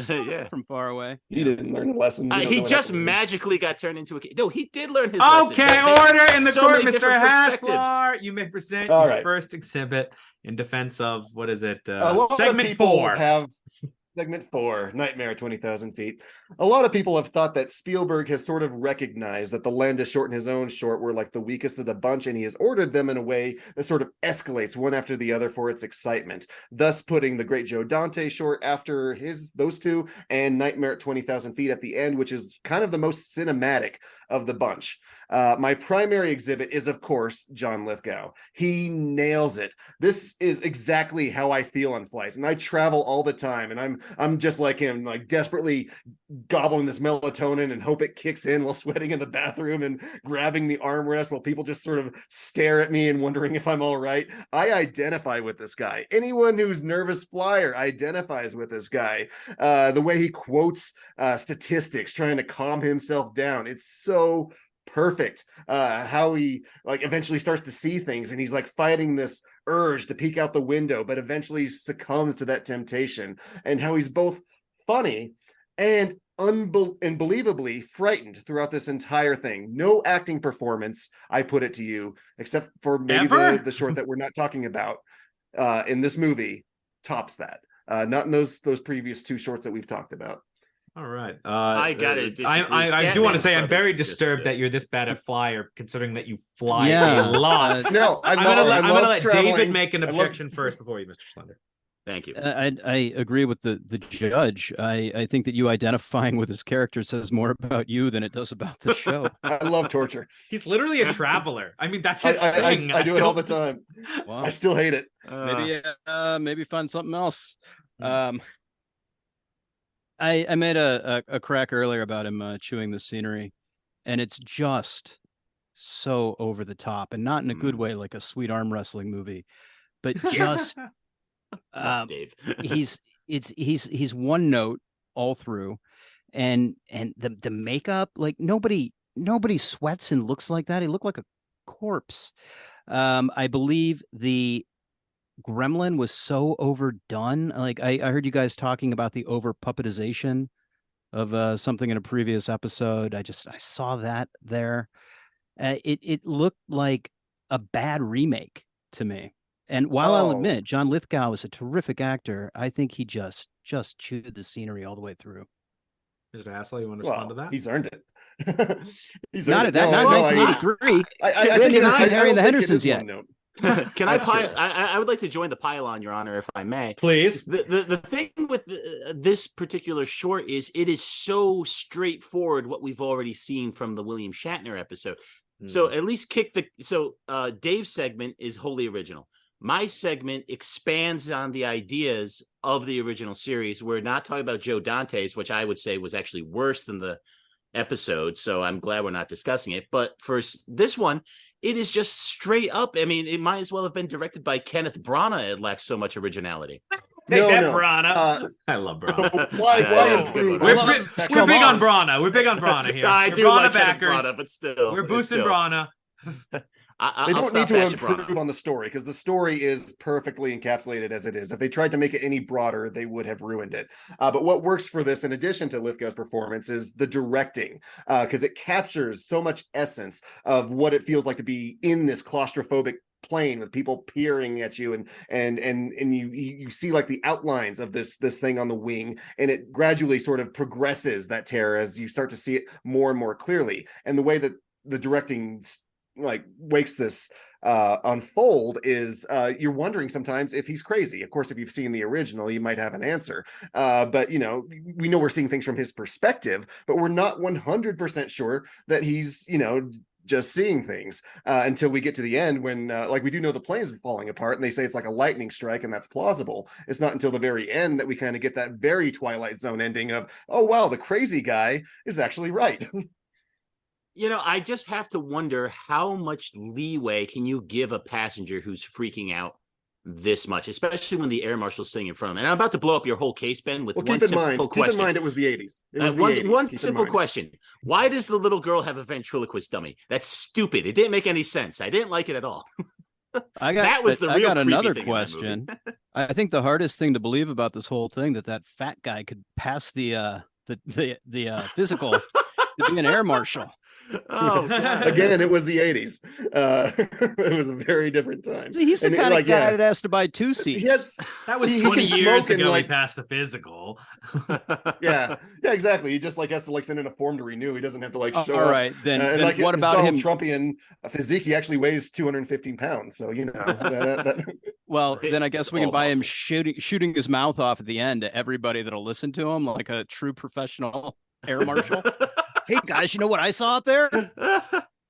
[SPEAKER 7] yeah,
[SPEAKER 6] from far away.
[SPEAKER 8] He didn't learn a lesson.
[SPEAKER 7] He just magically got turned into a kid. No, he did learn his lesson.
[SPEAKER 4] Okay, order in the court, Mr. Haslar. You may present your first exhibit in defense of, what is it? Segment 4.
[SPEAKER 8] Segment 4, Nightmare at 20,000 Feet. A lot of people have thought that Spielberg has sort of recognized that The Land to Short and his own short were like the weakest of the bunch, and he has ordered them in a way that sort of escalates one after the other for its excitement, thus putting The Great Joe Dante short after those two, and Nightmare at 20,000 Feet at the end, which is kind of the most cinematic of the bunch. My primary exhibit is, of course, John Lithgow. He nails it. This is exactly how I feel on flights, and I travel all the time, and I'm just like him, like desperately gobbling this melatonin and hope it kicks in while sweating in the bathroom and grabbing the armrest while people just sort of stare at me and wondering if I'm all right. I identify with this guy. Anyone who's nervous flyer identifies with this guy. The way he quotes statistics, trying to calm himself down. It's so perfect. How he like eventually starts to see things, and he's like fighting this urge to peek out the window, but eventually succumbs to that temptation, and how he's both funny and unbelievably frightened throughout this entire thing. No acting performance, I put it to you, except for maybe the short that we're not talking about in this movie, tops that. Not in those previous two shorts that we've talked about.
[SPEAKER 4] All right.
[SPEAKER 7] I got it.
[SPEAKER 4] I do want to say I'm very disturbed that you're this bad at flyer, considering that you fly
[SPEAKER 6] Yeah.
[SPEAKER 4] a lot.
[SPEAKER 8] No,
[SPEAKER 4] I'm gonna let
[SPEAKER 8] traveling.
[SPEAKER 4] David make an objection first before you, Mr. Schlender.
[SPEAKER 7] Thank you.
[SPEAKER 6] I agree with the judge. I think that you identifying with his character says more about you than it does about the show.
[SPEAKER 8] I love torture.
[SPEAKER 4] He's literally a traveler. I mean, that's his thing.
[SPEAKER 8] I do it all the time.
[SPEAKER 6] Wow.
[SPEAKER 8] I still hate it.
[SPEAKER 6] Maybe find something else. I made a crack earlier about him chewing the scenery, and it's just so over the top, and not in a good way, like a sweet arm wrestling movie, but just
[SPEAKER 7] Dave.
[SPEAKER 6] he's one note all through, and the makeup, like nobody sweats and looks like that. He looked like a corpse. I believe the Gremlin was so overdone. Like I heard you guys talking about the over puppetization of something in a previous episode. I saw that there. It looked like a bad remake to me. And while I'll admit John Lithgow is a terrific actor, I think he just chewed the scenery all the way through.
[SPEAKER 4] Mr. Haslar, you want to respond to that?
[SPEAKER 8] He's earned it. He's
[SPEAKER 6] Not
[SPEAKER 8] earned
[SPEAKER 6] at that. Not 1983.
[SPEAKER 8] I
[SPEAKER 6] We haven't even seen Harry and the
[SPEAKER 8] don't think it
[SPEAKER 6] Hendersons
[SPEAKER 8] is
[SPEAKER 6] yet.
[SPEAKER 8] one note.
[SPEAKER 7] Can I
[SPEAKER 8] That's true.
[SPEAKER 7] I would like to join the pylon, Your Honor, if I may.
[SPEAKER 4] Please.
[SPEAKER 7] The thing with this particular short is it is so straightforward what we've already seen from the William Shatner episode. So at least Dave's segment is wholly original. My segment expands on the ideas of the original series. We're not talking about Joe Dante's, which I would say was actually worse than the episode. So I'm glad we're not discussing it. But for this one, it is just straight up. I mean, it might as well have been directed by Kenneth Branagh. It lacks so much originality.
[SPEAKER 4] Take that, Branagh. I love Branagh.
[SPEAKER 8] Why
[SPEAKER 4] We're big on Branagh. We're big on Branagh here.
[SPEAKER 7] I
[SPEAKER 4] We're
[SPEAKER 7] do
[SPEAKER 4] Branagh
[SPEAKER 7] like
[SPEAKER 4] backers.
[SPEAKER 7] Branagh, but still,
[SPEAKER 4] We're boosting Branagh.
[SPEAKER 8] They don't need to improve on the story, because the story is perfectly encapsulated as it is. If they tried to make it any broader, they would have ruined it. But what works for this, in addition to Lithgow's performance, is the directing, because it captures so much essence of what it feels like to be in this claustrophobic plane with people peering at you, and you see like the outlines of this thing on the wing, and it gradually sort of progresses that terror as you start to see it more and more clearly. And the way that the directing like wakes this unfold is you're wondering sometimes if he's crazy. Of course, if you've seen the original, you might have an answer, but we know we're seeing things from his perspective, but we're not 100% sure that he's just seeing things until we get to the end, when like we do know the plane's falling apart, and they say it's like a lightning strike, and that's plausible. It's not until the very end that we kind of get that very Twilight Zone ending of, oh wow, the crazy guy is actually right.
[SPEAKER 7] I just have to wonder, how much leeway can you give a passenger who's freaking out this much, especially when the air marshal's sitting in front of him? And I'm about to blow up your whole case, Ben, with one simple question.
[SPEAKER 8] Keep in mind, it was the 80s.
[SPEAKER 7] One simple question. Why does the little girl have a ventriloquist dummy? That's stupid. It didn't make any sense. I didn't like it at all.
[SPEAKER 6] I got another question. I think the hardest thing to believe about this whole thing, that fat guy could pass the physical to be an air marshal.
[SPEAKER 7] Oh, God.
[SPEAKER 8] Again, it was the 80s. It was a very different time.
[SPEAKER 6] See, he's the
[SPEAKER 8] And,
[SPEAKER 6] kind
[SPEAKER 8] like,
[SPEAKER 6] of guy
[SPEAKER 8] yeah.
[SPEAKER 6] that has to buy 2 seats.
[SPEAKER 8] He has,
[SPEAKER 4] That was
[SPEAKER 8] He
[SPEAKER 4] 20
[SPEAKER 8] can
[SPEAKER 4] years
[SPEAKER 8] smoke and,
[SPEAKER 4] ago.
[SPEAKER 8] like-
[SPEAKER 4] We passed the physical.
[SPEAKER 8] yeah, exactly. He just like has to like send in a form to renew. He doesn't have to like show
[SPEAKER 6] All
[SPEAKER 8] up.
[SPEAKER 6] right, then,
[SPEAKER 8] And
[SPEAKER 6] then
[SPEAKER 8] like
[SPEAKER 6] what
[SPEAKER 8] his
[SPEAKER 6] about
[SPEAKER 8] Donald
[SPEAKER 6] him?
[SPEAKER 8] Trumpian physique, he actually weighs 215 pounds. So
[SPEAKER 6] Well, then I guess
[SPEAKER 7] It's
[SPEAKER 6] we can
[SPEAKER 7] all
[SPEAKER 6] buy him
[SPEAKER 7] muscle.
[SPEAKER 6] shooting his mouth off at the end to everybody that'll listen to him, like a true professional air marshal. Hey guys, you know what I saw up there?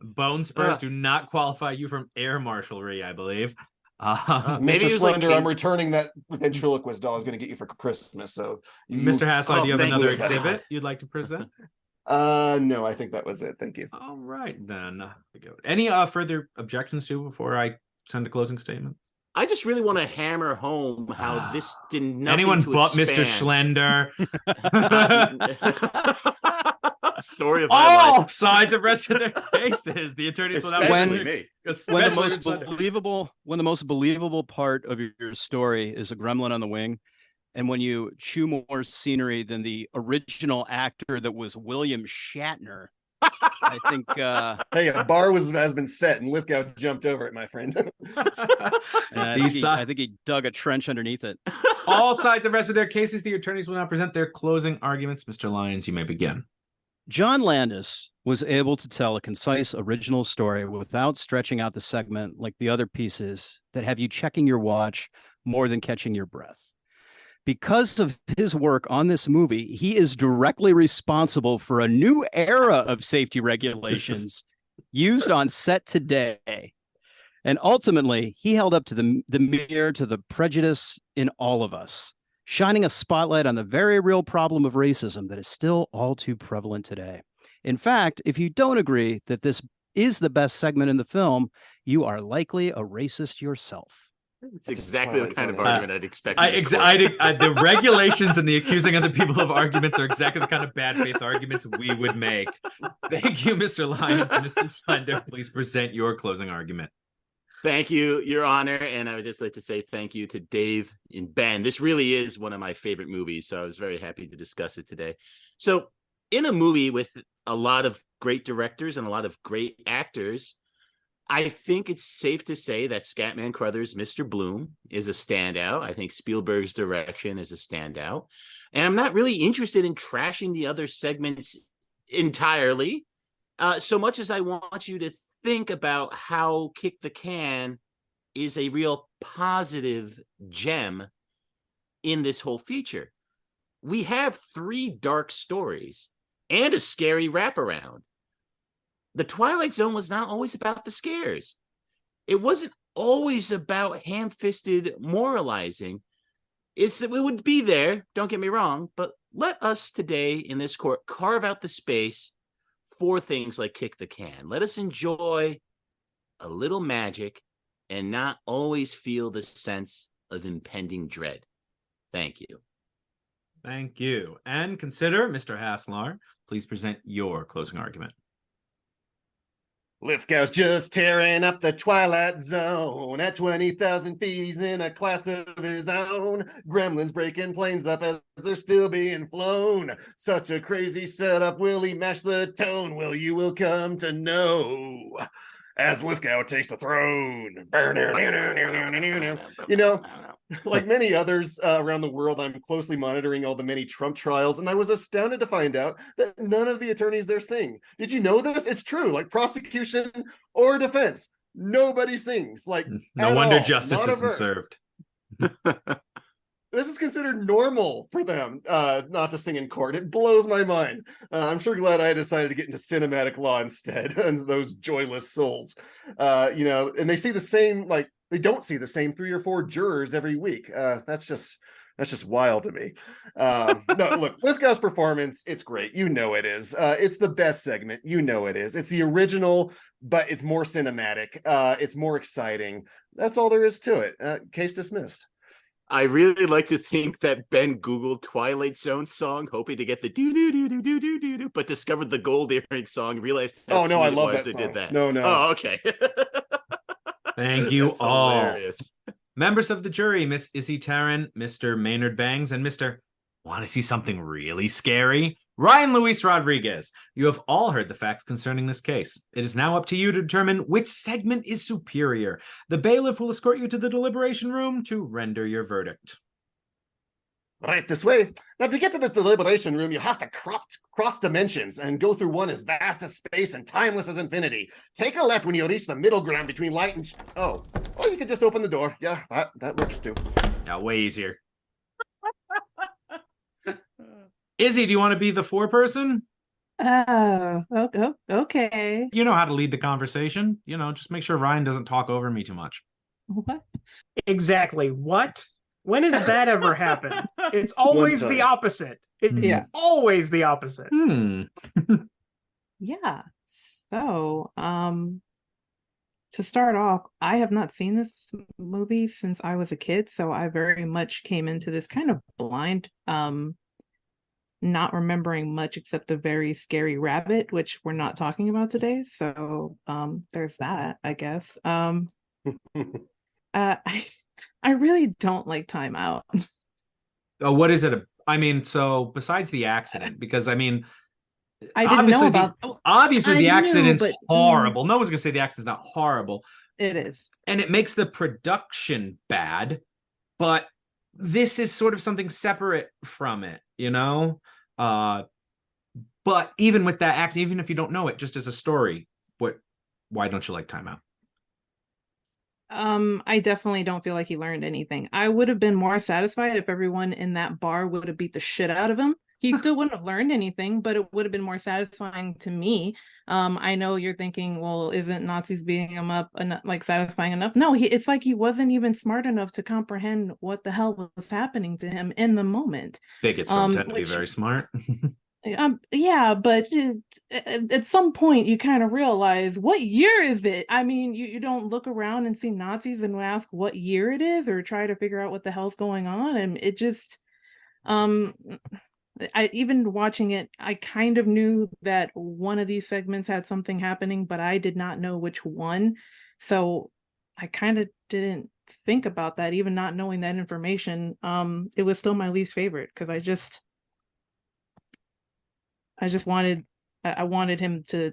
[SPEAKER 4] Bone spurs do not qualify you from air marshalry, I believe.
[SPEAKER 7] Maybe
[SPEAKER 8] Mr.
[SPEAKER 7] he was like
[SPEAKER 8] Schlender,
[SPEAKER 7] King-
[SPEAKER 8] I'm returning that ventriloquist doll I was going to get you for Christmas. So,
[SPEAKER 4] Mr. Haslar,
[SPEAKER 7] Oh,
[SPEAKER 4] do you have
[SPEAKER 7] thank
[SPEAKER 4] another
[SPEAKER 7] you, God.
[SPEAKER 4] exhibit you'd like to present?
[SPEAKER 8] No, I think that was it. Thank you.
[SPEAKER 4] All right, then. Any further objections to before I send a closing statement?
[SPEAKER 7] I just really want to hammer home how this did nothing
[SPEAKER 4] Anyone
[SPEAKER 7] to
[SPEAKER 4] but Mr.
[SPEAKER 7] expand.
[SPEAKER 4] Schlender.
[SPEAKER 7] Story of my
[SPEAKER 4] All
[SPEAKER 7] life.
[SPEAKER 4] sides have rested their cases. The attorneys will now
[SPEAKER 7] Especially
[SPEAKER 6] When-
[SPEAKER 7] me.
[SPEAKER 6] When the
[SPEAKER 4] Especially
[SPEAKER 6] most believable part of your story is a gremlin on the wing, and when you chew more scenery than the original actor that was William Shatner, I think
[SPEAKER 8] Hey, a bar has been set and Lithgow jumped over it, my friend.
[SPEAKER 6] I think he dug a trench underneath it.
[SPEAKER 4] All sides have rested their cases. The attorneys will now present their closing arguments. Mr. Lyons, you may begin.
[SPEAKER 6] John Landis was able to tell a concise, original story without stretching out the segment like the other pieces that have you checking your watch more than catching your breath. Because of his work on this movie, he is directly responsible for a new era of safety regulations used on set today. And ultimately, he held up to the mirror to the prejudice in all of us, shining a spotlight on the very real problem of racism that is still all too prevalent today. In fact, if you don't agree that this is the best segment in the film, you are likely a racist yourself.
[SPEAKER 7] It's exactly the kind of
[SPEAKER 8] Twilight Zone.
[SPEAKER 7] argument I'd expect. in this court.
[SPEAKER 4] The regulations and the accusing other people of arguments are exactly the kind of bad faith arguments we would make. Thank you, Mr. Lyons. Mr. Schlender, please present your closing argument.
[SPEAKER 7] Thank you, Your Honor. And I would just like to say thank you to Dave and Ben. This really is one of my favorite movies, so I was very happy to discuss it today. So in a movie with a lot of great directors and a lot of great actors, I think it's safe to say that Scatman Crothers' Mr. Bloom is a standout. I think Spielberg's direction is a standout. And I'm not really interested in trashing the other segments entirely, so much as I want you to think about how Kick the Can is a real positive gem in this whole feature. We have 3 dark stories and a scary wraparound. The Twilight Zone was not always about the scares. It wasn't always about ham-fisted moralizing. It would be there, don't get me wrong, but let us today in this court carve out the space for things like Kick the Can. Let us enjoy a little magic and not always feel the sense of impending dread. Thank you.
[SPEAKER 4] Thank you. And consider, Mr. Haslar, please present your closing argument.
[SPEAKER 8] Lithgow's just tearing up the Twilight Zone. At 20,000 feet, he's in a class of his own. Gremlins breaking planes up as they're still being flown. Such a crazy setup. Will he mash the tone? Well, you will come to know as Lithgow takes the throne. You know, like many others around the world, I'm closely monitoring all the many Trump trials, and I was astounded to find out that none of the attorneys there sing. Did you know this? It's true. Like prosecution or defense, nobody sings. Like
[SPEAKER 4] No
[SPEAKER 8] at
[SPEAKER 4] wonder
[SPEAKER 8] all.
[SPEAKER 4] justice
[SPEAKER 8] Not a
[SPEAKER 4] isn't
[SPEAKER 8] verse.
[SPEAKER 4] served.
[SPEAKER 8] This is considered normal for them not to sing in court. It blows my mind. I'm sure glad I decided to get into cinematic law instead, and those joyless souls. You know, and they see the same, like, they don't see the same 3 or 4 jurors every week. That's just wild to me. No, look, Lithgow's performance, it's great. You know it is. It's the best segment. You know it is. It's the original, but it's more cinematic. It's more exciting. That's all there is to it. Case dismissed.
[SPEAKER 7] I really like to think that Ben Googled Twilight Zone song, hoping to get the do-do-do-do-do-do-do, but discovered the gold earring song, realized how
[SPEAKER 8] Oh, no, I
[SPEAKER 7] sweet it
[SPEAKER 8] love
[SPEAKER 7] was
[SPEAKER 8] that
[SPEAKER 7] it
[SPEAKER 8] song.
[SPEAKER 7] did that.
[SPEAKER 8] No.
[SPEAKER 7] Oh, okay.
[SPEAKER 4] Thank you
[SPEAKER 7] That's
[SPEAKER 4] all.
[SPEAKER 7] hilarious.
[SPEAKER 4] Members of the jury, Miss Isabel Teran, Mr. Maynard Bangs, and Mr. Want to see something really scary? Ryan Luis Rodriguez, you have all heard the facts concerning this case. It is now up to you to determine which segment is superior. The bailiff will escort you to the deliberation room to render your verdict.
[SPEAKER 8] Right this way. Now, to get to this deliberation room, you have to cross dimensions and go through one as vast as space and timeless as infinity. Take a left when you reach the middle ground between light and... Oh, you could just open the door. Yeah, that works too.
[SPEAKER 4] Now, way easier. Izzy, do you want to be the foreperson?
[SPEAKER 5] Oh, okay.
[SPEAKER 4] You know how to lead the conversation. Just make sure Ryan doesn't talk over me too much.
[SPEAKER 5] What?
[SPEAKER 9] Exactly. What? When has that ever happened? It's always the opposite. It's always the opposite.
[SPEAKER 5] Yeah. So, to start off, I have not seen this movie since I was a kid, so I very much came into this kind of blind, not remembering much except the very scary rabbit, which we're not talking about today. So, there's that, I guess. I really don't like Time Out.
[SPEAKER 4] Oh, what is it? I mean, so besides the accident, because I mean,
[SPEAKER 5] I didn't know about.
[SPEAKER 4] Obviously, the accident's horrible. No one's gonna say the accident's not horrible.
[SPEAKER 5] It is,
[SPEAKER 4] and it makes the production bad. But this is sort of something separate from it, But even with that accident, even if you don't know it, just as a story, why don't you like Time Out?
[SPEAKER 5] I definitely don't feel like he learned anything. I would have been more satisfied if everyone in that bar would have beat the shit out of him. He still wouldn't have learned anything, but it would have been more satisfying to me. I know you're thinking, well, isn't Nazis beating him up satisfying enough? No, it's like he wasn't even smart enough to comprehend what the hell was happening to him in the moment.
[SPEAKER 4] Bigots don't tend to be very smart.
[SPEAKER 5] Yeah, but at some point you kind of realize, what year is it? I mean, you don't look around and see Nazis and ask what year it is or try to figure out what the hell's going on. And it just, I even watching it, I kind of knew that one of these segments had something happening, but I did not know which one. So I kind of didn't think about that, even not knowing that information. It was still my least favorite because I wanted him to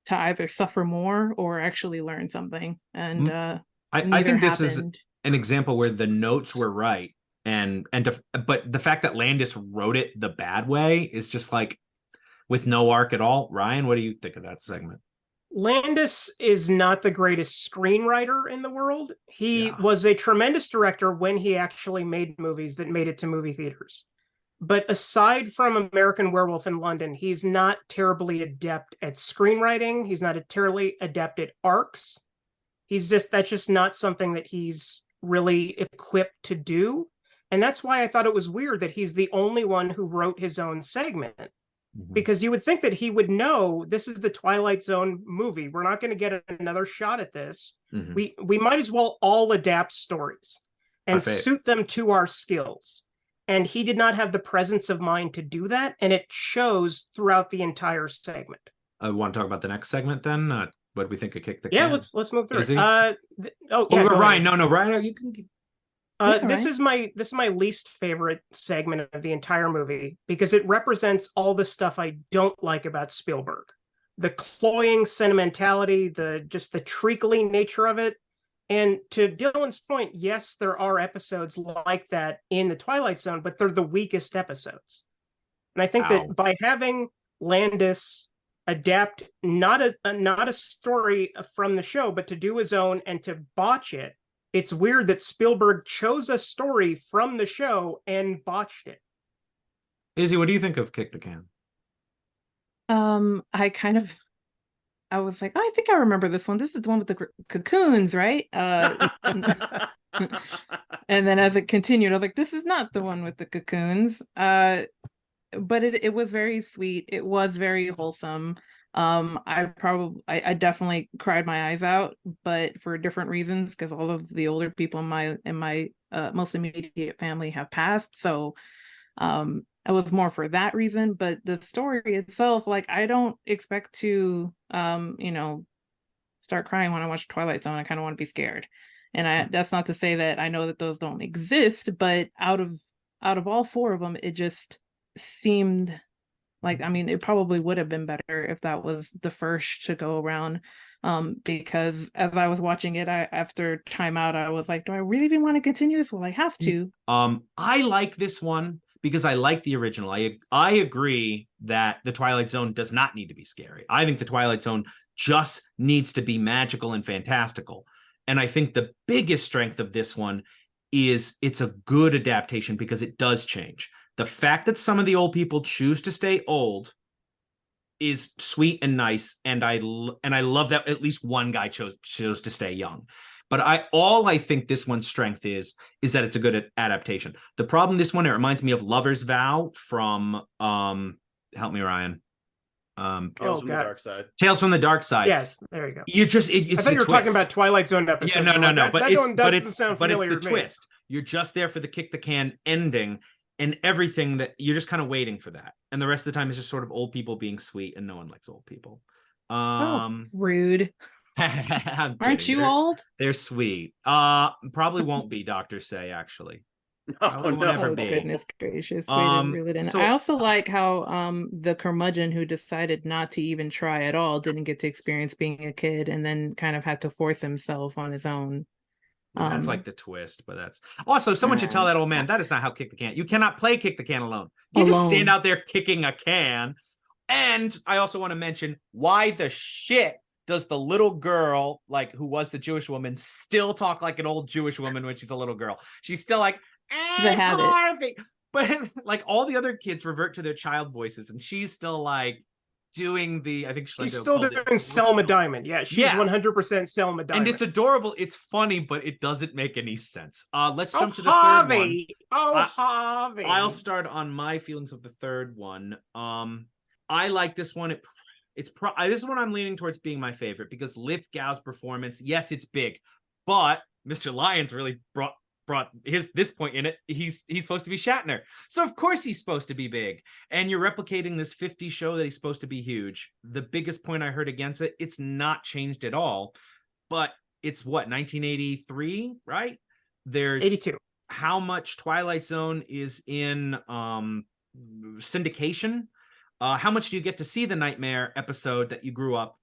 [SPEAKER 5] either suffer more or actually learn something. And
[SPEAKER 4] I think this is an example where the notes were right, but the fact that Landis wrote it the bad way is just like with no arc at all. Ryan, what do you think of that segment?
[SPEAKER 9] Landis is not the greatest screenwriter in the world. He was a tremendous director when he actually made movies that made it to movie theaters. But aside from American Werewolf in London, he's not terribly adept at screenwriting. He's not terribly adept at arcs. That's just not something that he's really equipped to do. And that's why I thought it was weird that he's the only one who wrote his own segment. Mm-hmm. Because you would think that he would know this is the Twilight Zone movie. We're not going to get another shot at this. Mm-hmm. We might as well all adapt stories and suit them to our skills. And he did not have the presence of mind to do that, and it shows throughout the entire segment.
[SPEAKER 4] I want to talk about the next segment then. What do we think of Kick the Can?
[SPEAKER 9] Yeah, let's move through it.
[SPEAKER 4] Ryan, no, Ryan, you can.
[SPEAKER 9] This is my least favorite segment of the entire movie because it represents all the stuff I don't like about Spielberg. The cloying sentimentality, the treacly nature of it. And to Dylan's point, yes, there are episodes like that in the Twilight Zone, but they're the weakest episodes. And I think that by having Landis adapt not a story from the show, but to do his own and to botch it, it's weird that Spielberg chose a story from the show and botched it.
[SPEAKER 4] Izzy, what do you think of Kick the Can?
[SPEAKER 5] I was like, I think I remember this one. This is the one with the cocoons, right? And then as it continued, I was like, this is not the one with the cocoons. But it was very sweet. It was very wholesome. I definitely cried my eyes out, but for different reasons, because all of the older people in my most immediate family have passed. So it was more for that reason. But the story itself, I don't expect to start crying when I watch Twilight Zone. I kind of want to be scared. And that's not to say that I know that those don't exist, but out of out of all four of them, it just seemed like, I mean, it probably would have been better if that was the first to go around. Because as I was watching it, after timeout, I was like, do I really even want to continue this? Well, I have to.
[SPEAKER 4] I like this one because I like the original. I agree that the Twilight Zone does not need to be scary. I think the Twilight Zone just needs to be magical and fantastical. And I think the biggest strength of this one is it's a good adaptation because it does change. The fact that some of the old people choose to stay old is sweet and nice, and I love that at least one guy chose to stay young. But I think this one's strength is that it's a good adaptation. The problem this one, it reminds me of Lover's Vow from help me, Ryan.
[SPEAKER 7] Tales from the Dark Side.
[SPEAKER 4] Tales from the Dark Side.
[SPEAKER 9] Yes, there you go.
[SPEAKER 4] You just I
[SPEAKER 9] thought you were talking about Twilight Zone episode.
[SPEAKER 4] Yeah, no. But it's
[SPEAKER 9] the
[SPEAKER 4] twist. You're just there for the kick the can ending. And everything that you're just kind of waiting for that. And the rest of the time is just sort of old people being sweet, and no one likes old people.
[SPEAKER 5] Rude. Aren't you old?
[SPEAKER 4] They're sweet. Probably won't be, doctors say, actually.
[SPEAKER 7] Oh, no.
[SPEAKER 5] Goodness gracious. I also like how the curmudgeon who decided not to even try at all didn't get to experience being a kid and then kind of had to force himself on his own.
[SPEAKER 4] That's like the twist, but that's also someone should tell that old man that is not how kick the can. You cannot play kick the can alone. You just stand out there kicking a can. And I also want to mention, why the shit does the little girl, like who was the Jewish woman, still talk like an old Jewish woman when she's a little girl? She's still like,
[SPEAKER 5] the habit.
[SPEAKER 4] Harvey. But like all the other kids revert to their child voices, and she's still like doing I think
[SPEAKER 9] she's still doing Selma Diamond. Yeah, she's 100% Selma Diamond.
[SPEAKER 4] And it's adorable. It's funny, but it doesn't make any sense. Let's jump to the
[SPEAKER 9] Harvey.
[SPEAKER 4] third one.
[SPEAKER 9] Harvey.
[SPEAKER 4] I'll start on my feelings of the third one. I like this one. This is one I'm leaning towards being my favorite because Lithgow's performance, yes, it's big, but Mr. Lyons really brought this point in it. He's supposed to be Shatner, so of course he's supposed to be big, and you're replicating this 50 show that he's supposed to be huge. The biggest point I heard against it, it's not changed at all, but it's what, 1983, right? There's
[SPEAKER 9] 82.
[SPEAKER 4] How much Twilight Zone is in syndication? How much do you get to see the Nightmare episode that you grew up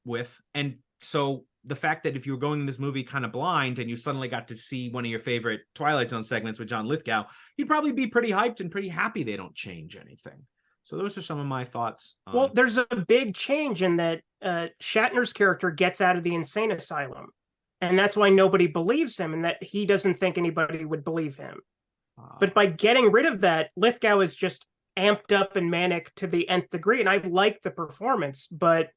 [SPEAKER 4] with? And so the fact that if you were going in this movie kind of blind and you suddenly got to see one of your favorite Twilight Zone segments with John Lithgow, you'd probably be pretty hyped and pretty happy they don't change anything. So those are some of my thoughts.
[SPEAKER 9] Well, there's a big change in that Shatner's character gets out of the insane asylum. And that's why nobody believes him, and that he doesn't think anybody would believe him. But by getting rid of that, Lithgow is just amped up and manic to the nth degree. And I like the performance, but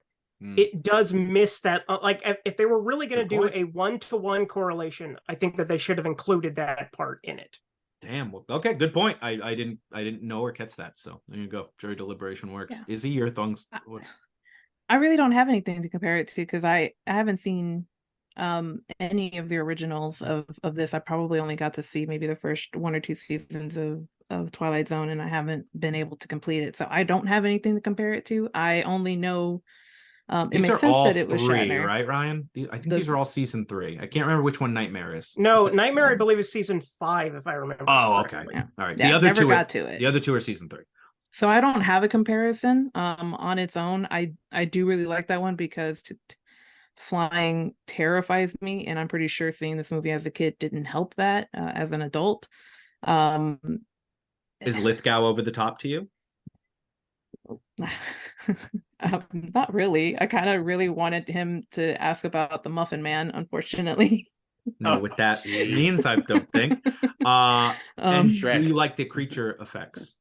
[SPEAKER 9] it does miss that. Like if they were really going to do a 1-to-1 correlation, I think that they should have included that part in it.
[SPEAKER 4] Damn. Well, okay, good point. I didn't know or catch that. So there you go. Jury deliberation works. Yeah. Izzy, your thoughts?
[SPEAKER 5] I really don't have anything to compare it to because I haven't seen any of the originals of this. I probably only got to see maybe the first 1 or 2 seasons of Twilight Zone, and I haven't been able to complete it. So I don't have anything to compare it to. I only know it makes sense that it was Shatner,
[SPEAKER 4] right, Ryan? I think these are all season 3. I can't remember which one Nightmare is.
[SPEAKER 9] No, Nightmare, I believe, is season 5, if I remember.
[SPEAKER 4] Oh, okay. Yeah. All right.
[SPEAKER 5] Yeah,
[SPEAKER 4] the other two
[SPEAKER 5] got to it.
[SPEAKER 4] The other 2 are season 3.
[SPEAKER 5] So I don't have a comparison on its own. I do really like that one because flying terrifies me, and I'm pretty sure seeing this movie as a kid didn't help that as an adult.
[SPEAKER 4] Is Lithgow over the top to you?
[SPEAKER 5] Not really. I kind of really wanted him to ask about the Muffin Man, unfortunately.
[SPEAKER 4] No, what that means, I don't think. And do you like the creature effects?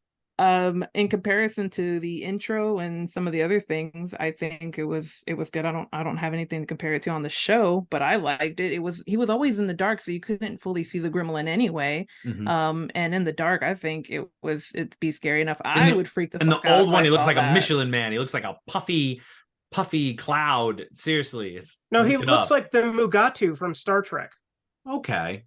[SPEAKER 5] In comparison to the intro and some of the other things, I think it was good. I don't have anything to compare it to on the show, but I liked it. He was always in the dark, so you couldn't fully see the gremlin anyway. Mm-hmm. And in the dark, I think it'd be scary enough. I would freak the fuck out.
[SPEAKER 4] And the old one, he looks like a Michelin Man. He looks like a puffy cloud. Seriously,
[SPEAKER 9] he looks like the Mugatu from Star Trek.
[SPEAKER 4] Okay.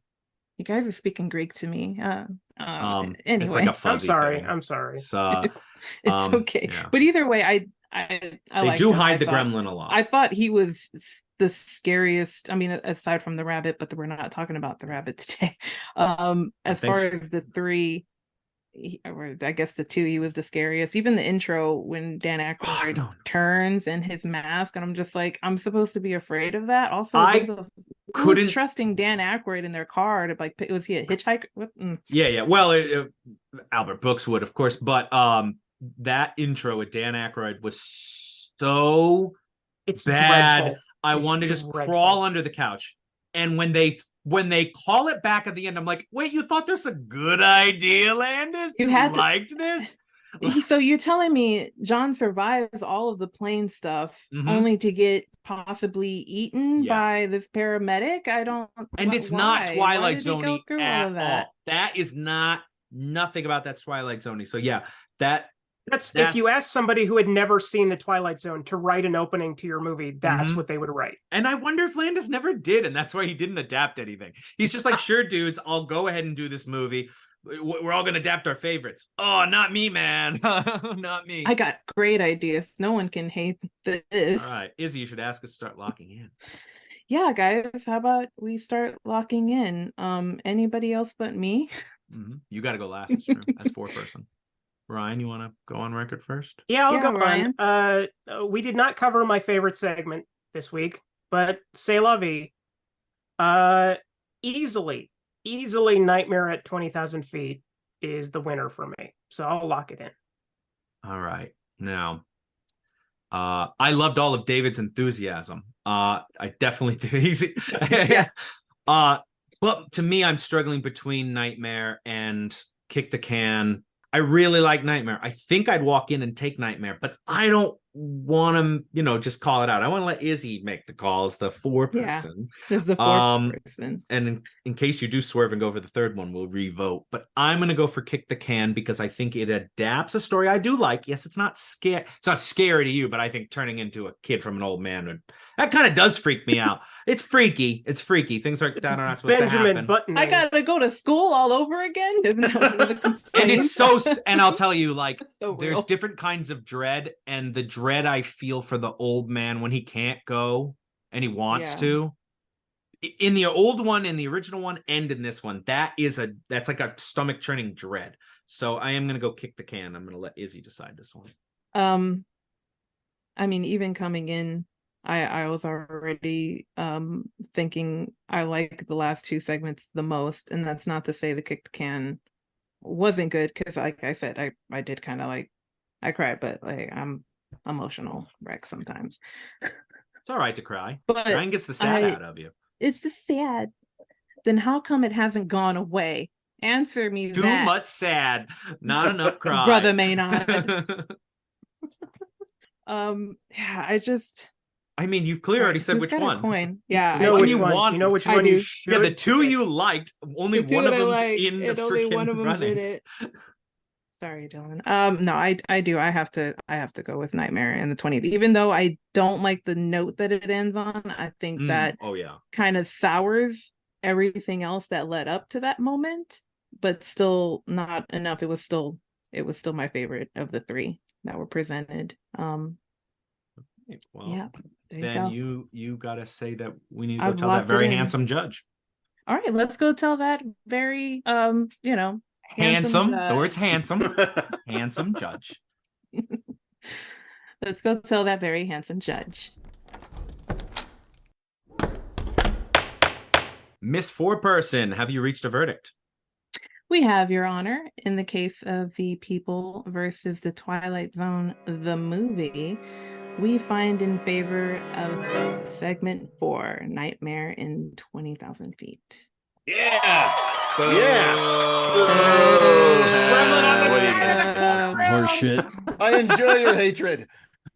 [SPEAKER 5] You guys are speaking Greek to me. Anyway,
[SPEAKER 4] it's like a fuzzy
[SPEAKER 9] I'm sorry.
[SPEAKER 5] It's okay. Yeah. But either way, I
[SPEAKER 4] they do hide the gremlin a lot.
[SPEAKER 5] I thought he was the scariest. I mean, aside from the rabbit, but we're not talking about the rabbit today. As far as the 3, or I guess the two, he was the scariest. Even the intro when Dan Aykroyd turns in his mask, and I'm just like, I'm supposed to be afraid of that. Also, who was trusting Dan Aykroyd in their car to like, was he a hitchhiker?
[SPEAKER 4] Yeah. Well, Albert Brooks would, of course, but that intro with Dan Aykroyd was so bad.
[SPEAKER 9] Dreadful.
[SPEAKER 4] I wanted to just crawl under the couch. And when they call it back at the end, I'm like, wait, you thought this was a good idea, Landis? You liked this?
[SPEAKER 5] So you're telling me John survives all of the plane stuff only to get possibly eaten by this paramedic? I don't.
[SPEAKER 4] And it's not Twilight Zone at all. That is nothing about that Twilight Zone. So yeah, that's
[SPEAKER 9] if you ask somebody who had never seen the Twilight Zone to write an opening to your movie, that's what they would write.
[SPEAKER 4] And I wonder if Landis never did, and that's why he didn't adapt anything. He's just like, sure, dudes, I'll go ahead and do this movie. We're all going to adapt our favorites. Oh, not me, man. Not me.
[SPEAKER 5] I got great ideas. No one can hate this.
[SPEAKER 4] All right. Izzy, you should ask us to start locking in.
[SPEAKER 5] Yeah, guys, how about we start locking in? Anybody else but me?
[SPEAKER 4] You got to go last. It's true. As four-person. Ryan, you want to go on record first?
[SPEAKER 9] Yeah, I'll go Ryan. On. We did not cover my favorite segment this week, but C'est la vie. Easily Nightmare at 20,000 Feet is the winner for me. So I'll lock it in.
[SPEAKER 4] All right. Now, I loved all of David's enthusiasm. I definitely do. But to me, I'm struggling between Nightmare and Kick the Can. I really like Nightmare. I think I'd walk in and take Nightmare, but I don't want to, just call it out. I want to let Izzy make the call as the four-person.
[SPEAKER 5] Yeah, this is the four-person.
[SPEAKER 4] And in case you do swerve and go for the third one, we'll re-vote. But I'm going to go for Kick the Can because I think it adapts a story I do like. Yes, it's not scary. It's not scary to you, but I think turning into a kid from an old man that kind of does freak me out. It's freaky. Things like that are not supposed to happen.
[SPEAKER 9] Button.
[SPEAKER 5] I gotta go to school all over again.
[SPEAKER 4] And it's so. And I'll tell you, there's different kinds of dread, and the dread I feel for the old man when he can't go and he wants to. In the old one, in the original one, and in this one, that's like a stomach churning dread. So I am gonna go Kick the Can. I'm gonna let Izzy decide this one.
[SPEAKER 5] I mean, even coming in, I was already thinking I like the last two segments the most, and that's not to say the Kick the Can wasn't good, because like I said, I did kind of I cried, but I'm emotional wreck sometimes.
[SPEAKER 4] It's all right to cry,
[SPEAKER 5] but
[SPEAKER 4] crying gets the sad out of you.
[SPEAKER 5] It's just sad. Then how come it hasn't gone away? Answer me.
[SPEAKER 4] Too much sad, not enough cry.
[SPEAKER 5] Brother Maynard. I mean,
[SPEAKER 4] you've clearly already said which one.
[SPEAKER 5] Coin. Yeah,
[SPEAKER 9] you know which one. You know which one you should.
[SPEAKER 4] Yeah, the two you liked. Only one of them's in the freaking running.
[SPEAKER 5] Sorry, Dylan. No, I do. I have to go with Nightmare in the 20th. Even though I don't like the note that it ends on, I think that kind of sours everything else that led up to that moment, but still not enough. It was still my favorite of the three that were presented.
[SPEAKER 4] Well, yeah. Then you gotta say that we need to go tell that very handsome judge.
[SPEAKER 5] All right, let's go tell that very
[SPEAKER 4] handsome. The word's handsome. Handsome judge.
[SPEAKER 5] Let's go tell that very handsome judge.
[SPEAKER 4] Miss Four-Person, have you reached a verdict?
[SPEAKER 5] We have, Your Honor. In the case of The People versus The Twilight Zone, the movie, we find in favor of segment 4, Nightmare in 20,000 Feet.
[SPEAKER 7] Yeah!
[SPEAKER 8] Boom. Yeah!
[SPEAKER 6] More shit.
[SPEAKER 8] I enjoy your hatred.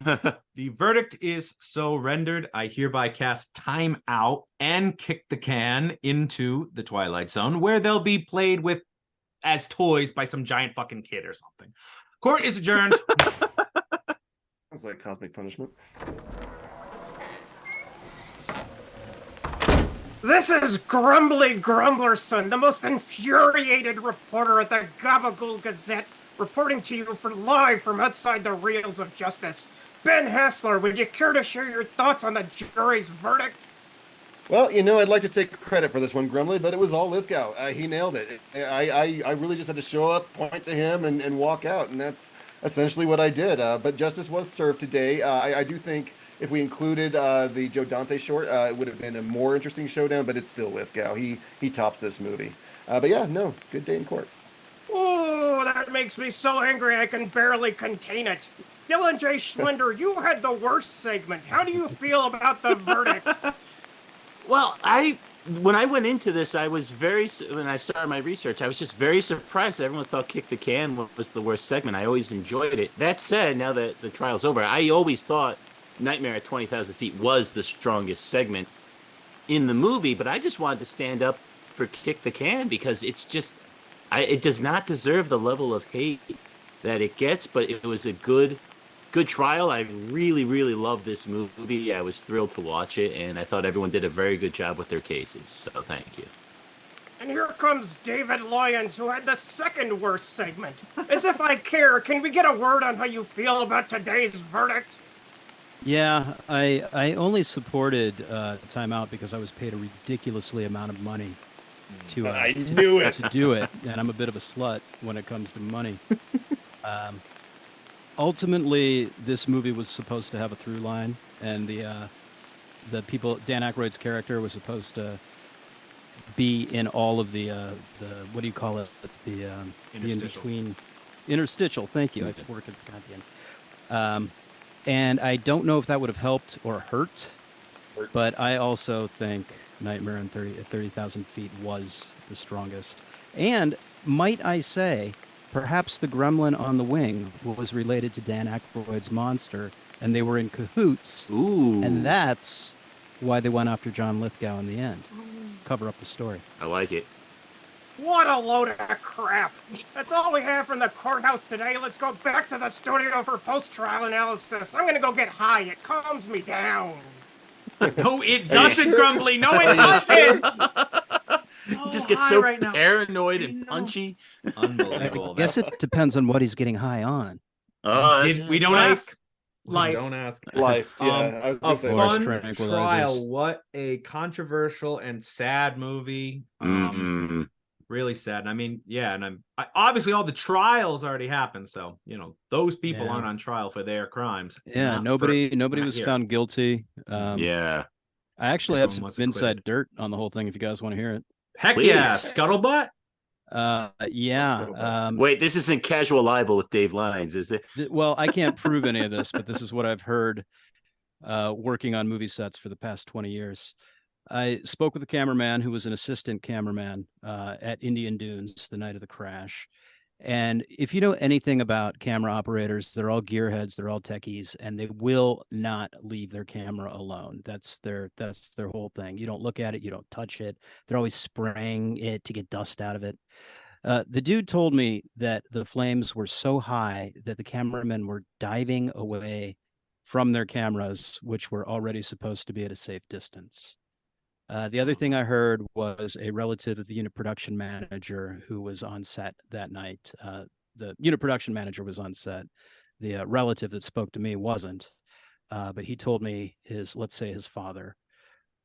[SPEAKER 4] The verdict is so rendered. I hereby cast time out and kick the can into the Twilight Zone, where they'll be played with as toys by some giant fucking kid or something. Court is adjourned.
[SPEAKER 8] Sounds like cosmic punishment.
[SPEAKER 9] This is Grumbly Grumblerson, the most infuriated reporter at the Gabagool Gazette, reporting to you live from outside the reels of justice. Ben Haslar, would you care to share your thoughts on the jury's verdict?
[SPEAKER 8] Well, I'd like to take credit for this one, Grumley, but it was all Lithgow. He nailed it. I really just had to show up, point to him, and walk out, and that's essentially what I did. But justice was served today. I do think if we included the Joe Dante short, it would have been a more interesting showdown, but it's still Lithgow. He tops this movie. But yeah, no, good day in court.
[SPEAKER 9] Oh, that makes me so angry I can barely contain it. Dylan J. Schlender, you had the worst segment. How do you feel about the verdict?
[SPEAKER 7] Well, when I went into this, when I started my research, I was just very surprised that everyone thought Kick the Can was the worst segment. I always enjoyed it. That said, now that the trial's over, I always thought Nightmare at 20,000 Feet was the strongest segment in the movie, but I just wanted to stand up for Kick the Can because it's just, it does not deserve the level of hate that it gets, but it was a good trial. I really, really loved this movie. I was thrilled to watch it, and I thought everyone did a very good job with their cases. So thank you.
[SPEAKER 9] And here comes David Lyons, who had the second worst segment. As if I care, can we get a word on how you feel about today's verdict?
[SPEAKER 6] Yeah, I only supported timeout because I was paid a ridiculously amount of money to
[SPEAKER 8] I knew it.
[SPEAKER 6] to do it, and I'm a bit of a slut when it comes to money. Ultimately, this movie was supposed to have a through line, and Dan Aykroyd's character was supposed to be in all of the what do you call it? The in-between interstitial. Thank you. I work at the goddamn. And I don't know if that would have helped or hurt, but I also think Nightmare at 30,000 Feet was the strongest. And might I say, perhaps the gremlin on the wing was related to Dan Aykroyd's monster, and they were in cahoots.
[SPEAKER 7] Ooh.
[SPEAKER 6] And that's why they went after John Lithgow in the end. Cover up the story.
[SPEAKER 7] I like it.
[SPEAKER 9] What a load of crap. That's all we have from the courthouse today. Let's go back to the studio for post-trial analysis. I'm gonna go get high. It calms me down.
[SPEAKER 4] No, it doesn't, Grumbly. No, it doesn't.
[SPEAKER 7] He just gets so right paranoid and punchy.
[SPEAKER 4] Unbelievable.
[SPEAKER 6] I guess it depends on what he's getting high on.
[SPEAKER 4] We don't ask.
[SPEAKER 9] Life.
[SPEAKER 4] Don't ask.
[SPEAKER 8] Life. Yeah.
[SPEAKER 4] A fun trial. What a controversial and sad movie. Really sad. I mean, yeah, and obviously all the trials already happened, so those people aren't on trial for their crimes.
[SPEAKER 6] Yeah, nobody was found guilty.
[SPEAKER 7] Yeah.
[SPEAKER 6] I actually have some inside dirt on the whole thing if you guys want to hear it.
[SPEAKER 4] Heck Please. Yeah, Scuttlebutt.
[SPEAKER 6] Yeah.
[SPEAKER 7] Wait, this isn't casual libel with Dave Lyons, is it?
[SPEAKER 6] Well, I can't prove any of this, but this is what I've heard working on movie sets for the past 20 years. I spoke with a cameraman who was an assistant cameraman at Indian Dunes the night of the crash. And if you know anything about camera operators, they're all gearheads, they're all techies, and they will not leave their camera alone. That's their whole thing. You don't look at it, you don't touch it. They're always spraying it to get dust out of it. The dude told me that the flames were so high that the cameramen were diving away from their cameras, which were already supposed to be at a safe distance. The other thing I heard was a relative of the unit production manager who was on set that night. The unit production manager was on set. The relative that spoke to me wasn't, but he told me let's say his father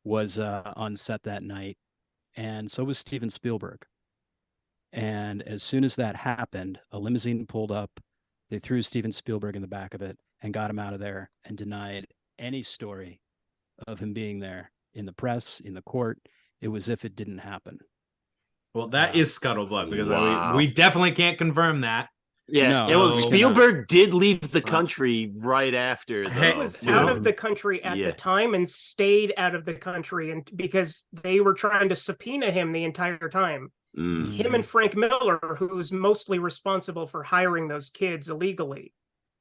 [SPEAKER 6] was on set that night, and so was Steven Spielberg. And as soon as that happened, a limousine pulled up. They threw Steven Spielberg in the back of it and got him out of there and denied any story of him being there. In the press, in the court, it was if it didn't happen.
[SPEAKER 4] Well, that is scuttlebutt because we definitely can't confirm that.
[SPEAKER 7] Yeah, well, Spielberg did leave the country right after.
[SPEAKER 9] He was out of the country at the time and stayed out of the country, and because they were trying to subpoena him the entire time. Him and Frank Miller, who's mostly responsible for hiring those kids illegally.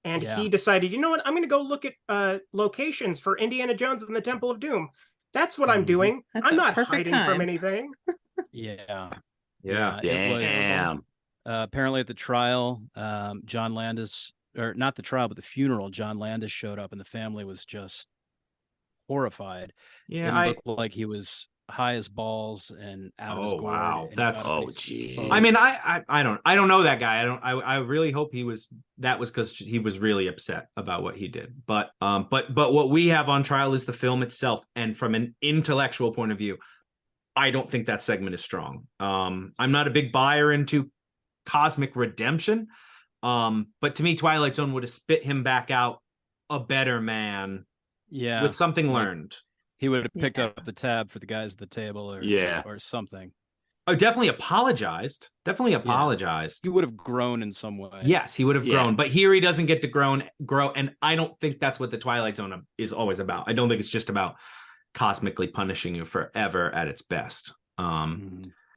[SPEAKER 9] And he decided, you know what, I'm going to go look at locations for Indiana Jones and the Temple of Doom. That's what I'm doing. I'm not hiding from anything.
[SPEAKER 6] Yeah.
[SPEAKER 7] Damn.
[SPEAKER 6] Apparently at the trial, John Landis, or not the trial, but the funeral, John Landis showed up and the family was just horrified.
[SPEAKER 4] Yeah.
[SPEAKER 6] It looked like he was high as balls and out of his
[SPEAKER 4] Oh,
[SPEAKER 6] gourd.
[SPEAKER 4] wow.
[SPEAKER 6] and
[SPEAKER 4] That's-
[SPEAKER 6] got
[SPEAKER 7] Oh,
[SPEAKER 6] his
[SPEAKER 7] gee.
[SPEAKER 6] pose.
[SPEAKER 4] I mean, I don't know that guy. I really hope that was because he was really upset about what he did. But what we have on trial is the film itself, and from an intellectual point of view, I don't think that segment is strong. I'm not a big buyer into cosmic redemption, but to me, Twilight Zone would have spit him back out a better man, with something learned.
[SPEAKER 6] He would have picked up the tab for the guys at the table, or something.
[SPEAKER 4] Oh, definitely apologized.
[SPEAKER 6] He would have grown in some way.
[SPEAKER 4] Yes, he would have grown, but here he doesn't get to grow, and I don't think that's what the Twilight Zone is always about. I don't think it's just about cosmically punishing you forever at its best.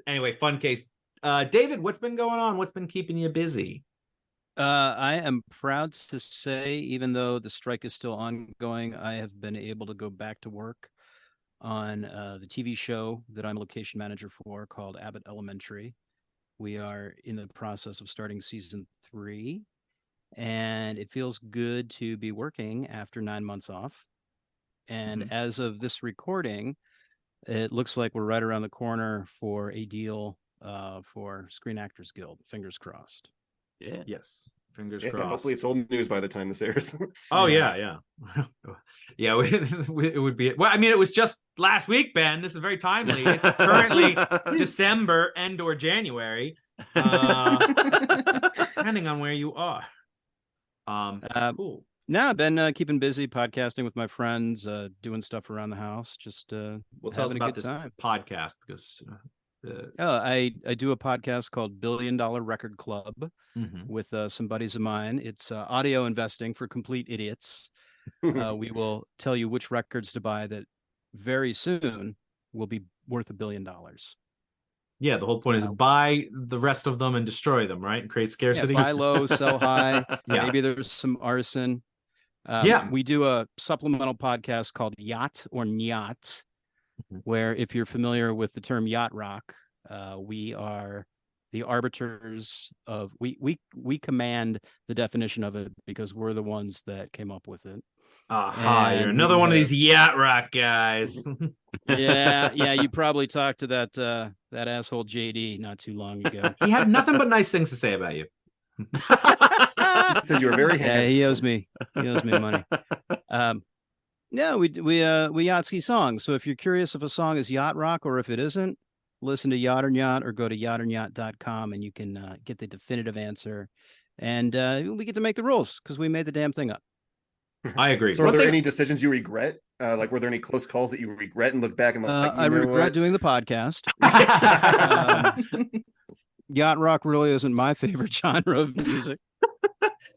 [SPEAKER 4] Anyway, fun case. David, what's been going on? What's been keeping you busy?
[SPEAKER 6] I am proud to say, even though the strike is still ongoing, I have been able to go back to work on the TV show that I'm a location manager for, called Abbott Elementary. We are in the process of starting season 3, and it feels good to be working after 9 months off. And as of this recording, it looks like we're right around the corner for a deal for Screen Actors Guild. Fingers crossed.
[SPEAKER 7] Yeah.
[SPEAKER 4] Yes. Fingers
[SPEAKER 8] Yeah,
[SPEAKER 4] crossed.
[SPEAKER 8] hopefully it's old news by the time this airs.
[SPEAKER 4] Oh yeah. It would be. Well, I mean, it was just last week, Ben. This is very timely. It's currently December and/or January, depending on where you are. Cool.
[SPEAKER 6] No, I've been keeping busy podcasting with my friends, doing stuff around the house. Just
[SPEAKER 4] Well, tell us
[SPEAKER 6] having a
[SPEAKER 4] about
[SPEAKER 6] good
[SPEAKER 4] this
[SPEAKER 6] time.
[SPEAKER 4] podcast because.
[SPEAKER 6] I do a podcast called $1 Billion Record Club
[SPEAKER 4] Mhm.
[SPEAKER 6] with some buddies of mine. It's audio investing for complete idiots. We will tell you which records to buy that very soon will be worth $1 billion.
[SPEAKER 4] Yeah, the whole point is buy the rest of them and destroy them, right? And create scarcity.
[SPEAKER 6] Yeah, buy low, sell high.
[SPEAKER 4] Yeah.
[SPEAKER 6] Maybe there's some arson. We do a supplemental podcast called Yacht or Nyacht, where, if you're familiar with the term yacht rock, we are the arbiters of we command the definition of it because we're the ones that came up with it.
[SPEAKER 4] You're another one of these yacht rock guys.
[SPEAKER 6] yeah, you probably talked to that asshole JD not too long ago.
[SPEAKER 4] He had nothing but nice things to say about you.
[SPEAKER 8] He said you were very handsome.
[SPEAKER 6] Yeah, he owes me money. Yeah, we yacht-ski songs. So if you're curious if a song is yacht rock or if it isn't, listen to Yacht or Nyacht or go to yachtornyacht.com and you can get the definitive answer. And we get to make the rules because we made the damn thing up.
[SPEAKER 4] I agree.
[SPEAKER 8] So are there any decisions you regret? Like, were there any close calls that you regret and look back and like,
[SPEAKER 6] I regret doing the podcast. Yacht rock really isn't my favorite genre of music.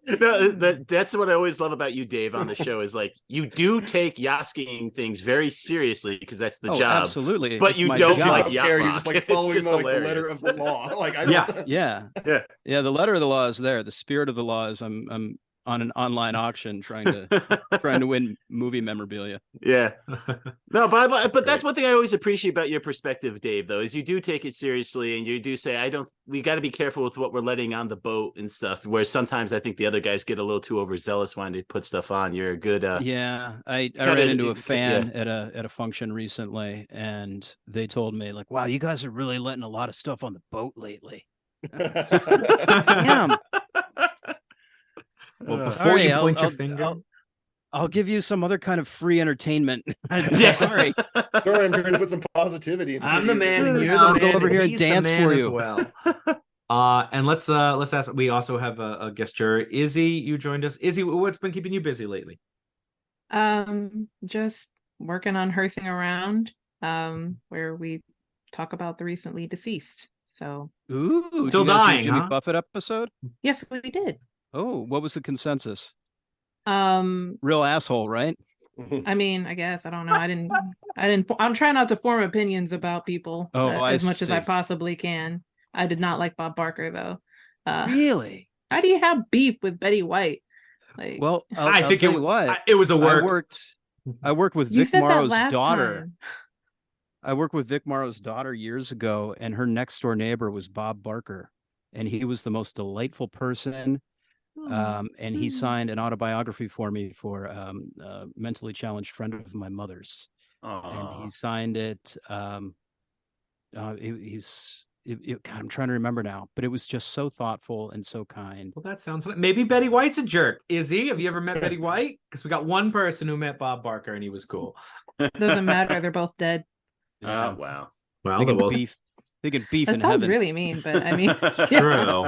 [SPEAKER 7] No, that's what I always love about you, Dave, on the show is like you do take yacht skiing things very seriously because that's the job.
[SPEAKER 6] Absolutely.
[SPEAKER 7] But
[SPEAKER 6] It's
[SPEAKER 7] you
[SPEAKER 6] my
[SPEAKER 7] don't
[SPEAKER 6] job.
[SPEAKER 7] like yacht
[SPEAKER 8] You're
[SPEAKER 7] rock.
[SPEAKER 8] just like
[SPEAKER 7] It's
[SPEAKER 8] following
[SPEAKER 7] just
[SPEAKER 8] the letter
[SPEAKER 7] hilarious.
[SPEAKER 8] of the law. Like,
[SPEAKER 6] Yeah. The letter of the law is there. The spirit of the law is I'm on an online auction trying to win movie memorabilia.
[SPEAKER 7] Yeah. No, but that's one thing I always appreciate about your perspective, Dave, though, is you do take it seriously and you do say, we got to be careful with what we're letting on the boat and stuff, where sometimes I think the other guys get a little too overzealous when they put stuff on. You're a good.
[SPEAKER 6] I ran into a fan at a function recently and they told me like, wow, you guys are really letting a lot of stuff on the boat lately. Damn.
[SPEAKER 4] Well, before you point your finger,
[SPEAKER 6] I'll give you some other kind of free entertainment.
[SPEAKER 7] Yeah.
[SPEAKER 6] Sorry,
[SPEAKER 8] I'm trying to put some positivity into
[SPEAKER 4] I'm the man, and you're
[SPEAKER 6] I'll
[SPEAKER 4] the
[SPEAKER 6] go
[SPEAKER 4] man,
[SPEAKER 6] over here and
[SPEAKER 4] he's the
[SPEAKER 6] dance
[SPEAKER 4] man
[SPEAKER 6] for
[SPEAKER 4] as
[SPEAKER 6] you.
[SPEAKER 4] well. And let's ask. We also have a guest juror, Izzy. You joined us, Izzy. What's been keeping you busy lately?
[SPEAKER 5] Just working on Hearthing Around, where we talk about the recently deceased. So,
[SPEAKER 6] Ooh,
[SPEAKER 4] Still
[SPEAKER 6] did you guys do a
[SPEAKER 4] dying,
[SPEAKER 6] Jimmy
[SPEAKER 4] huh?
[SPEAKER 6] Buffett episode.
[SPEAKER 5] yes, we did.
[SPEAKER 6] Oh, what was the consensus?
[SPEAKER 5] Um,
[SPEAKER 6] Real asshole, right?
[SPEAKER 5] I mean, I guess I don't know. I'm trying not to form opinions about people as much as I
[SPEAKER 6] see.
[SPEAKER 5] possibly can. I did not like Bob Barker though.
[SPEAKER 6] Really?
[SPEAKER 5] How do you have beef with Betty White? Like,
[SPEAKER 6] Well,
[SPEAKER 4] I
[SPEAKER 6] I'll
[SPEAKER 4] think
[SPEAKER 6] tell you what.
[SPEAKER 4] it was a work.
[SPEAKER 6] I worked with
[SPEAKER 5] you
[SPEAKER 6] Vic
[SPEAKER 5] said that
[SPEAKER 6] Morrow's
[SPEAKER 5] last
[SPEAKER 6] daughter.
[SPEAKER 5] time.
[SPEAKER 6] I worked with Vic Morrow's daughter years ago, and her next door neighbor was Bob Barker, and he was the most delightful person. And he signed an autobiography for me for a mentally challenged friend of my mother's. and he signed it. God, I'm trying to remember now, but it was just so thoughtful and so kind.
[SPEAKER 4] Well, that sounds like maybe Betty White's a jerk. Is he? Have you ever met Betty White? Because we got one person who met Bob Barker and he was cool.
[SPEAKER 5] Doesn't matter. They're both dead.
[SPEAKER 7] Oh, wow.
[SPEAKER 4] Well,
[SPEAKER 6] They can beef. They can beef
[SPEAKER 5] That
[SPEAKER 6] in
[SPEAKER 5] sounds
[SPEAKER 6] heaven.
[SPEAKER 5] really mean, but I mean,
[SPEAKER 4] True.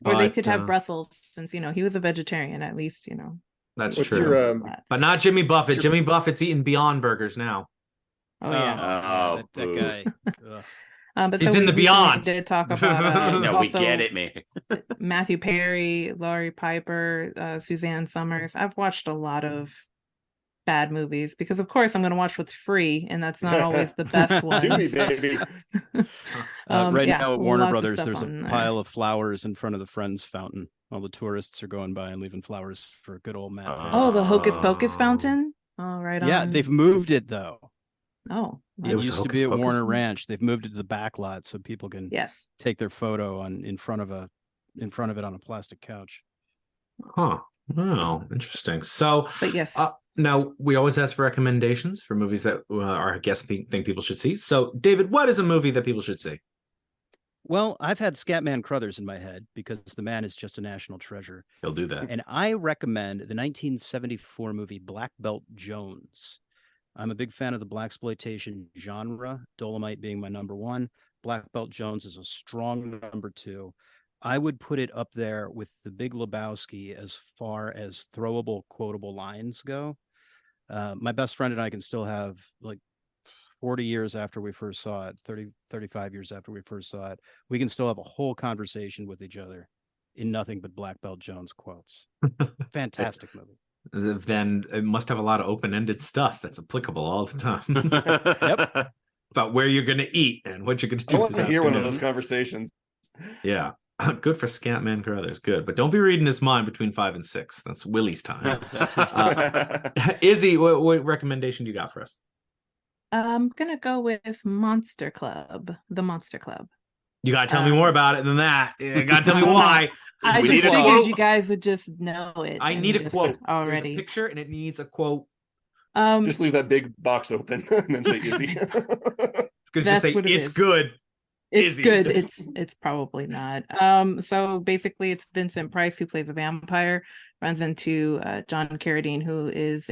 [SPEAKER 5] or they could have Brussels, since he was a vegetarian. At least
[SPEAKER 4] That's
[SPEAKER 8] What's
[SPEAKER 4] true.
[SPEAKER 8] your,
[SPEAKER 4] But not Jimmy Buffett. Jimmy Buffett's eating Beyond Burgers now.
[SPEAKER 5] Oh yeah.
[SPEAKER 6] That guy. Ugh.
[SPEAKER 5] But
[SPEAKER 4] He's
[SPEAKER 5] so
[SPEAKER 4] in the
[SPEAKER 5] we
[SPEAKER 4] Beyond.
[SPEAKER 5] did talk about
[SPEAKER 7] No, we
[SPEAKER 5] also
[SPEAKER 7] get it, man.
[SPEAKER 5] Matthew Perry, Laurie Piper, Suzanne Summers. I've watched a lot of bad movies because, of course, I'm going to watch what's free, and that's not always the best one.
[SPEAKER 8] Do me, baby.
[SPEAKER 6] Right now at Warner
[SPEAKER 5] lots of
[SPEAKER 6] Brothers,
[SPEAKER 5] stuff
[SPEAKER 6] there's a
[SPEAKER 5] on there.
[SPEAKER 6] pile of flowers in front of the Friends fountain. All the tourists are going by and leaving flowers for good old Matt. Perry.
[SPEAKER 5] Oh, the Hocus Pocus fountain. Oh, right on.
[SPEAKER 6] Yeah, they've moved it though.
[SPEAKER 5] Oh,
[SPEAKER 6] It
[SPEAKER 4] was
[SPEAKER 6] used to
[SPEAKER 4] Hocus
[SPEAKER 6] be at
[SPEAKER 4] Pocus
[SPEAKER 6] Warner
[SPEAKER 4] one?
[SPEAKER 6] Ranch. They've moved it to the back lot so people can
[SPEAKER 5] yes.
[SPEAKER 6] take their photo in front of it on a plastic couch.
[SPEAKER 4] Huh. Oh, interesting. So,
[SPEAKER 5] But yes.
[SPEAKER 4] now we always ask for recommendations for movies that our guests think people should see. So, David, what is a movie that people should see?
[SPEAKER 6] Well, I've had Scatman Crothers in my head because the man is just a national treasure.
[SPEAKER 4] He'll do that.
[SPEAKER 6] And I recommend the 1974 movie Black Belt Jones. I'm a big fan of the blaxploitation genre, Dolomite being my number one. Black Belt Jones is a strong number two. I would put it up there with The Big Lebowski as far as throwable, quotable lines go. My best friend and I can still have, like, 40 years after we first saw it, 35 years after we first saw it, we can still have a whole conversation with each other in nothing but Black Belt Jones quotes. Fantastic movie.
[SPEAKER 4] Then it must have a lot of open-ended stuff that's applicable all the time.
[SPEAKER 6] Yep.
[SPEAKER 4] About where you're going to eat and what you're going to do.
[SPEAKER 8] I want
[SPEAKER 4] this
[SPEAKER 8] to hear one of
[SPEAKER 4] afternoon.
[SPEAKER 8] those conversations.
[SPEAKER 4] Yeah. Good for Scatman Crothers. Good. But don't be reading his mind between 5 and 6. That's Willie's time. Izzy, what recommendation do you got for us?
[SPEAKER 5] I'm gonna go with Monster Club. The Monster Club.
[SPEAKER 4] You got to tell me more about it than that. You got to tell me why.
[SPEAKER 5] I
[SPEAKER 7] We
[SPEAKER 5] just
[SPEAKER 7] need a
[SPEAKER 5] figured
[SPEAKER 7] quote.
[SPEAKER 5] you guys would just know it.
[SPEAKER 4] I
[SPEAKER 5] and
[SPEAKER 4] need a
[SPEAKER 5] just
[SPEAKER 4] quote
[SPEAKER 5] already.
[SPEAKER 4] There's a picture and it needs a quote.
[SPEAKER 8] Just leave that big box open and then say easy.
[SPEAKER 4] Because
[SPEAKER 5] That's
[SPEAKER 4] just say
[SPEAKER 5] what it
[SPEAKER 4] it's
[SPEAKER 5] is.
[SPEAKER 4] good.
[SPEAKER 5] It's
[SPEAKER 4] Izzy.
[SPEAKER 5] good. It's probably not. So basically, it's Vincent Price who plays a vampire, runs into John Carradine, who is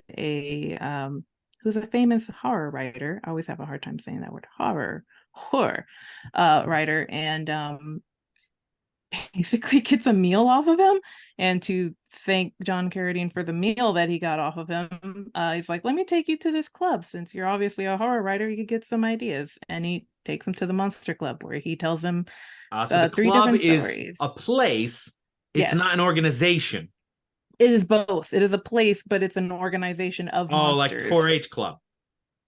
[SPEAKER 5] who's a famous horror writer. I always have a hard time saying that word, horror writer, and basically gets a meal off of him. And to thank John Carradine for the meal that he got off of him, he's like, let me take you to this club. Since you're obviously a horror writer, you could get some ideas. And he takes him to the Monster Club, where he tells him
[SPEAKER 4] So the
[SPEAKER 5] 3
[SPEAKER 4] club
[SPEAKER 5] different
[SPEAKER 4] is
[SPEAKER 5] stories.
[SPEAKER 4] a place. It's
[SPEAKER 5] Yes.
[SPEAKER 4] not an organization.
[SPEAKER 5] It is both. It is a place, but it's an organization of
[SPEAKER 4] Oh,
[SPEAKER 5] monsters.
[SPEAKER 4] like 4-H club.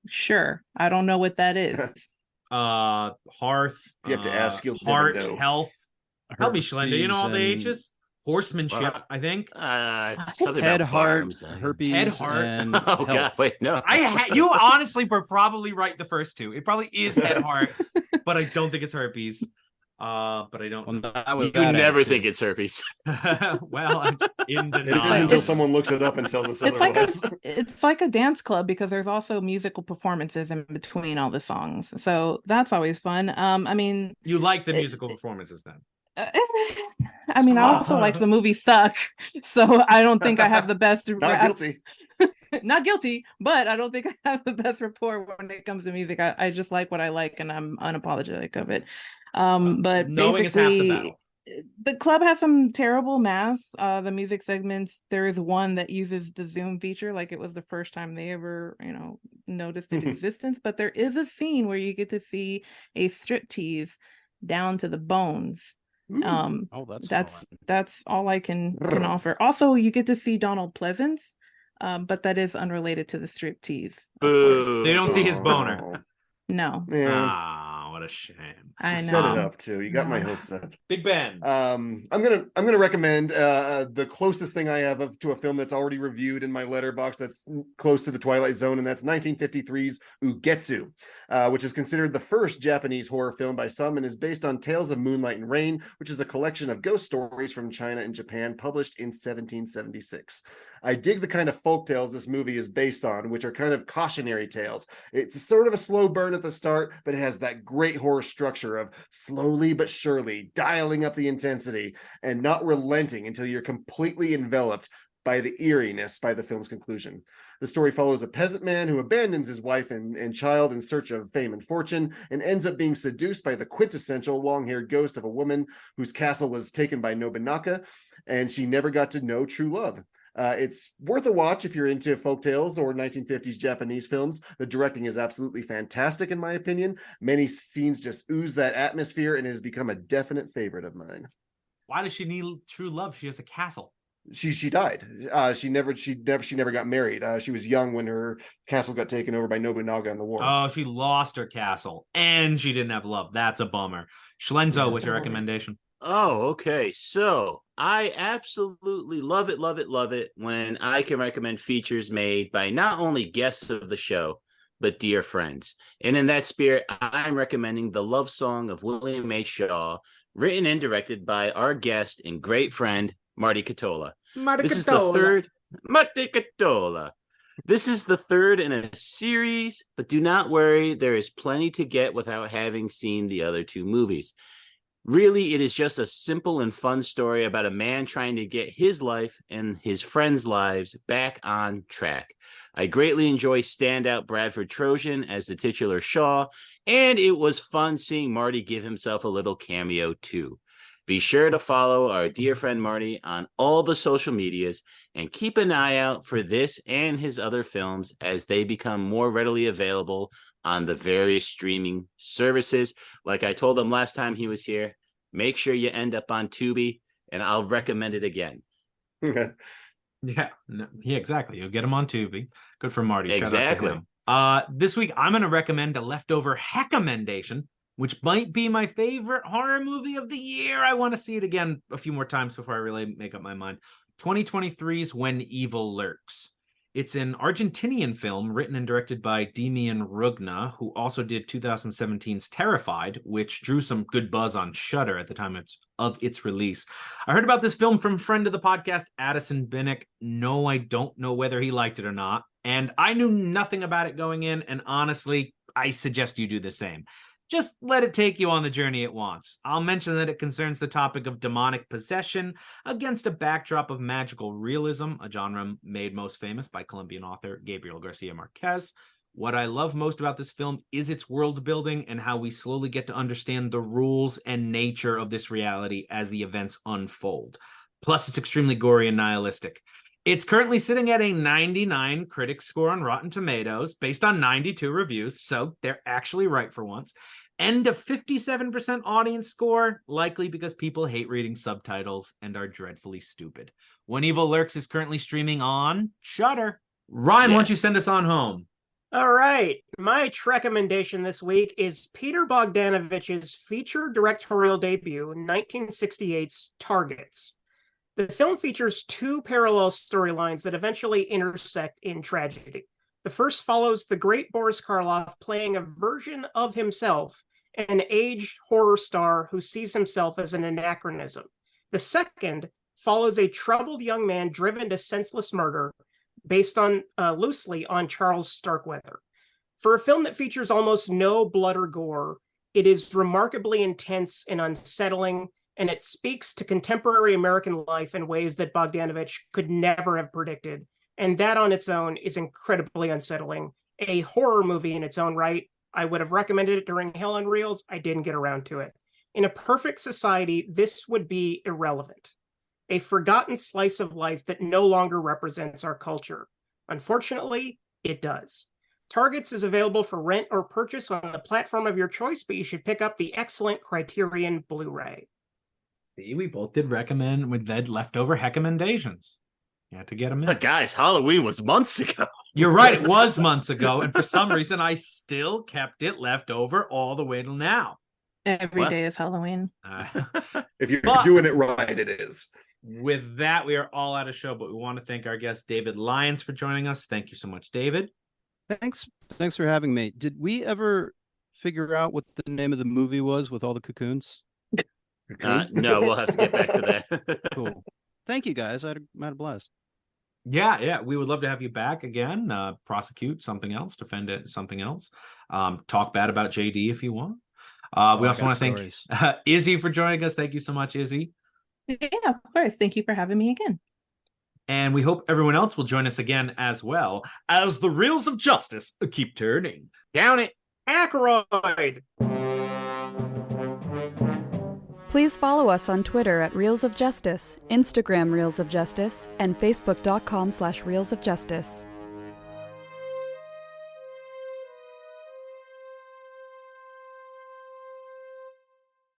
[SPEAKER 5] Sure. I don't know what that is.
[SPEAKER 4] Hearth.
[SPEAKER 8] You have to ask, you'll never
[SPEAKER 4] Heart,
[SPEAKER 8] know.
[SPEAKER 4] health. Help me, Schlender. You know all the
[SPEAKER 6] Herpes and-
[SPEAKER 4] H's? Horsemanship,
[SPEAKER 7] Well,
[SPEAKER 4] I think.
[SPEAKER 7] Something
[SPEAKER 6] Head,
[SPEAKER 7] about
[SPEAKER 6] heart,
[SPEAKER 7] farms.
[SPEAKER 6] herpes,
[SPEAKER 4] Head, heart.
[SPEAKER 6] and
[SPEAKER 7] Oh,
[SPEAKER 6] health.
[SPEAKER 7] God, wait, no.
[SPEAKER 4] You honestly were probably right the first two. It probably is head, heart, but I don't think it's herpes. But I don't.
[SPEAKER 6] Well, that was
[SPEAKER 7] You
[SPEAKER 6] that
[SPEAKER 7] never
[SPEAKER 6] attitude.
[SPEAKER 7] think it's herpes.
[SPEAKER 4] Well, I'm just in
[SPEAKER 8] It is
[SPEAKER 4] denial.
[SPEAKER 8] until someone looks it up and tells us otherwise.
[SPEAKER 5] It's like a dance club, because there's also musical performances in between all the songs. So that's always fun. I mean,
[SPEAKER 4] You like the musical performances then?
[SPEAKER 5] I mean, I also like the movie Suck. So I don't think I have the best.
[SPEAKER 8] Not guilty.
[SPEAKER 5] Not guilty, but I don't think I have the best rapport when it comes to music. I just like what I like, and I'm unapologetic of it. But
[SPEAKER 4] Knowing is half the
[SPEAKER 5] basically,
[SPEAKER 4] battle.
[SPEAKER 5] the club has some terrible math. The music segments, there is one that uses the Zoom feature, like it was the first time they ever, noticed its existence. But there is a scene where you get to see a striptease down to the bones.
[SPEAKER 6] Oh, that's fun.
[SPEAKER 5] That's all I can offer. Also, you get to see Donald Pleasance, but that is unrelated to the striptease.
[SPEAKER 4] So you don't see his boner.
[SPEAKER 5] No,
[SPEAKER 4] Ah, what a shame.
[SPEAKER 5] I know.
[SPEAKER 8] Set it up too. You got my hopes up.
[SPEAKER 4] Big Ben.
[SPEAKER 8] I'm gonna recommend the closest thing I have to a film that's already reviewed in my letterbox that's close to the Twilight Zone, and that's 1953's Ugetsu, which is considered the first Japanese horror film by some and is based on Tales of Moonlight and Rain, which is a collection of ghost stories from China and Japan published in 1776. I dig the kind of folk tales this movie is based on, which are kind of cautionary tales. It's sort of a slow burn at the start, but it has that great horror structure of slowly but surely dialing up the intensity and not relenting until you're completely enveloped by the eeriness by the film's conclusion. The story follows a peasant man who abandons his wife and child in search of fame and fortune and ends up being seduced by the quintessential long-haired ghost of a woman whose castle was taken by Nobunaga, and she never got to know true love. It's worth a watch if you're into folktales or 1950s Japanese films. The directing is absolutely fantastic, in my opinion. Many scenes just ooze that atmosphere, and it has become a definite favorite of mine.
[SPEAKER 4] Why does she need true love? She has a castle.
[SPEAKER 8] She died. She never got married. She was young when her castle got taken over by Nobunaga in the war.
[SPEAKER 4] Oh, she lost her castle and she didn't have love. That's a bummer. Schlenzo, what's your recommendation?
[SPEAKER 7] Oh, okay. So I absolutely love it when I can recommend features made by not only guests of the show, but dear friends. And in that spirit, I'm recommending The Love Song of William H. Shaw, written and directed by our guest and great friend, Marty Catola. This is the third. Marty Catola. This is the third in a series, but do not worry, there is plenty to get without having seen the other two movies. Really, it is just a simple and fun story about a man trying to get his life and his friends' lives back on track. I greatly enjoy standout Bradford Trojan as the titular Shaw, and it was fun seeing Marty give himself a little cameo too. Be sure to follow our dear friend Marty on all the social medias and keep an eye out for this and his other films as they become more readily available on the various streaming services. Like I told him last time he was here, make sure you end up on Tubi, and I'll recommend it again.
[SPEAKER 4] Yeah, exactly. You'll get him on Tubi. Good for Marty.
[SPEAKER 7] Exactly.
[SPEAKER 4] Shout out to him. This week, I'm going to recommend a leftover heckamentation, which might be my favorite horror movie of the year. I want to see it again a few more times before I really make up my mind. 2023's When Evil Lurks. It's an Argentinian film written and directed by Demian Rugna, who also did 2017's Terrified, which drew some good buzz on Shudder at the time of its release. I heard about this film from friend of the podcast, Addison Binnick. No, I don't know whether he liked it or not. And I knew nothing about it going in, and honestly, I suggest you do the same. Just let it take you on the journey it wants. I'll mention that it concerns the topic of demonic possession against a backdrop of magical realism, a genre made most famous by Colombian author Gabriel Garcia Marquez. What I love most about this film is its world building and how we slowly get to understand the rules and nature of this reality as the events unfold. Plus, it's extremely gory and nihilistic. It's currently sitting at a 99 critic score on Rotten Tomatoes based on 92 reviews, so they're actually right for once. And a 57% audience score, likely because people hate reading subtitles and are dreadfully stupid. When Evil Lurks is currently streaming on Shudder. Ryan, Why don't you send us on home?
[SPEAKER 9] All right. My recommendation this week is Peter Bogdanovich's feature directorial debut, 1968's Targets. The film features two parallel storylines that eventually intersect in tragedy. The first follows the great Boris Karloff playing a version of himself, an aged horror star who sees himself as an anachronism. The second follows a troubled young man driven to senseless murder, based on loosely on Charles Starkweather. For a film that features almost no blood or gore, it is remarkably intense and unsettling, and it speaks to contemporary American life in ways that Bogdanovich could never have predicted. And that on its own is incredibly unsettling. A horror movie in its own right. I would have recommended it during Hell on Reels. I didn't get around to it. In a perfect society, this would be irrelevant. A forgotten slice of life that no longer represents our culture. Unfortunately, it does. Targets is available for rent or purchase on the platform of your choice, but you should pick up the excellent Criterion Blu-ray.
[SPEAKER 4] See, we both did recommend with that leftover recommendations. You had to get them in.
[SPEAKER 7] But guys, Halloween was months ago.
[SPEAKER 4] You're right, it was months ago, and for some reason, I still kept it left over all the way till now.
[SPEAKER 5] Every day is Halloween.
[SPEAKER 8] If you're doing it right, it is.
[SPEAKER 4] With that, we are all out of show, but we want to thank our guest, David Lyons, for joining us. Thank you so much, David.
[SPEAKER 6] Thanks for having me. Did we ever figure out what the name of the movie was with all the cocoons?
[SPEAKER 7] No, we'll have to get back to that.
[SPEAKER 6] Cool. Thank you, guys. I had a blast.
[SPEAKER 4] Yeah, we would love to have you back again. Prosecute something else, defend it, something else. Talk bad about JD if you want. We also want to thank Izzy for joining us. Thank you so much, Izzy.
[SPEAKER 5] Yeah, of course. Thank you for having me again.
[SPEAKER 4] And we hope everyone else will join us again as well as the reels of justice keep turning.
[SPEAKER 7] Down it.
[SPEAKER 9] Ackroyd!
[SPEAKER 1] Please follow us on Twitter at Reels of Justice, Instagram Reels of Justice, and Facebook.com/Reels of Justice.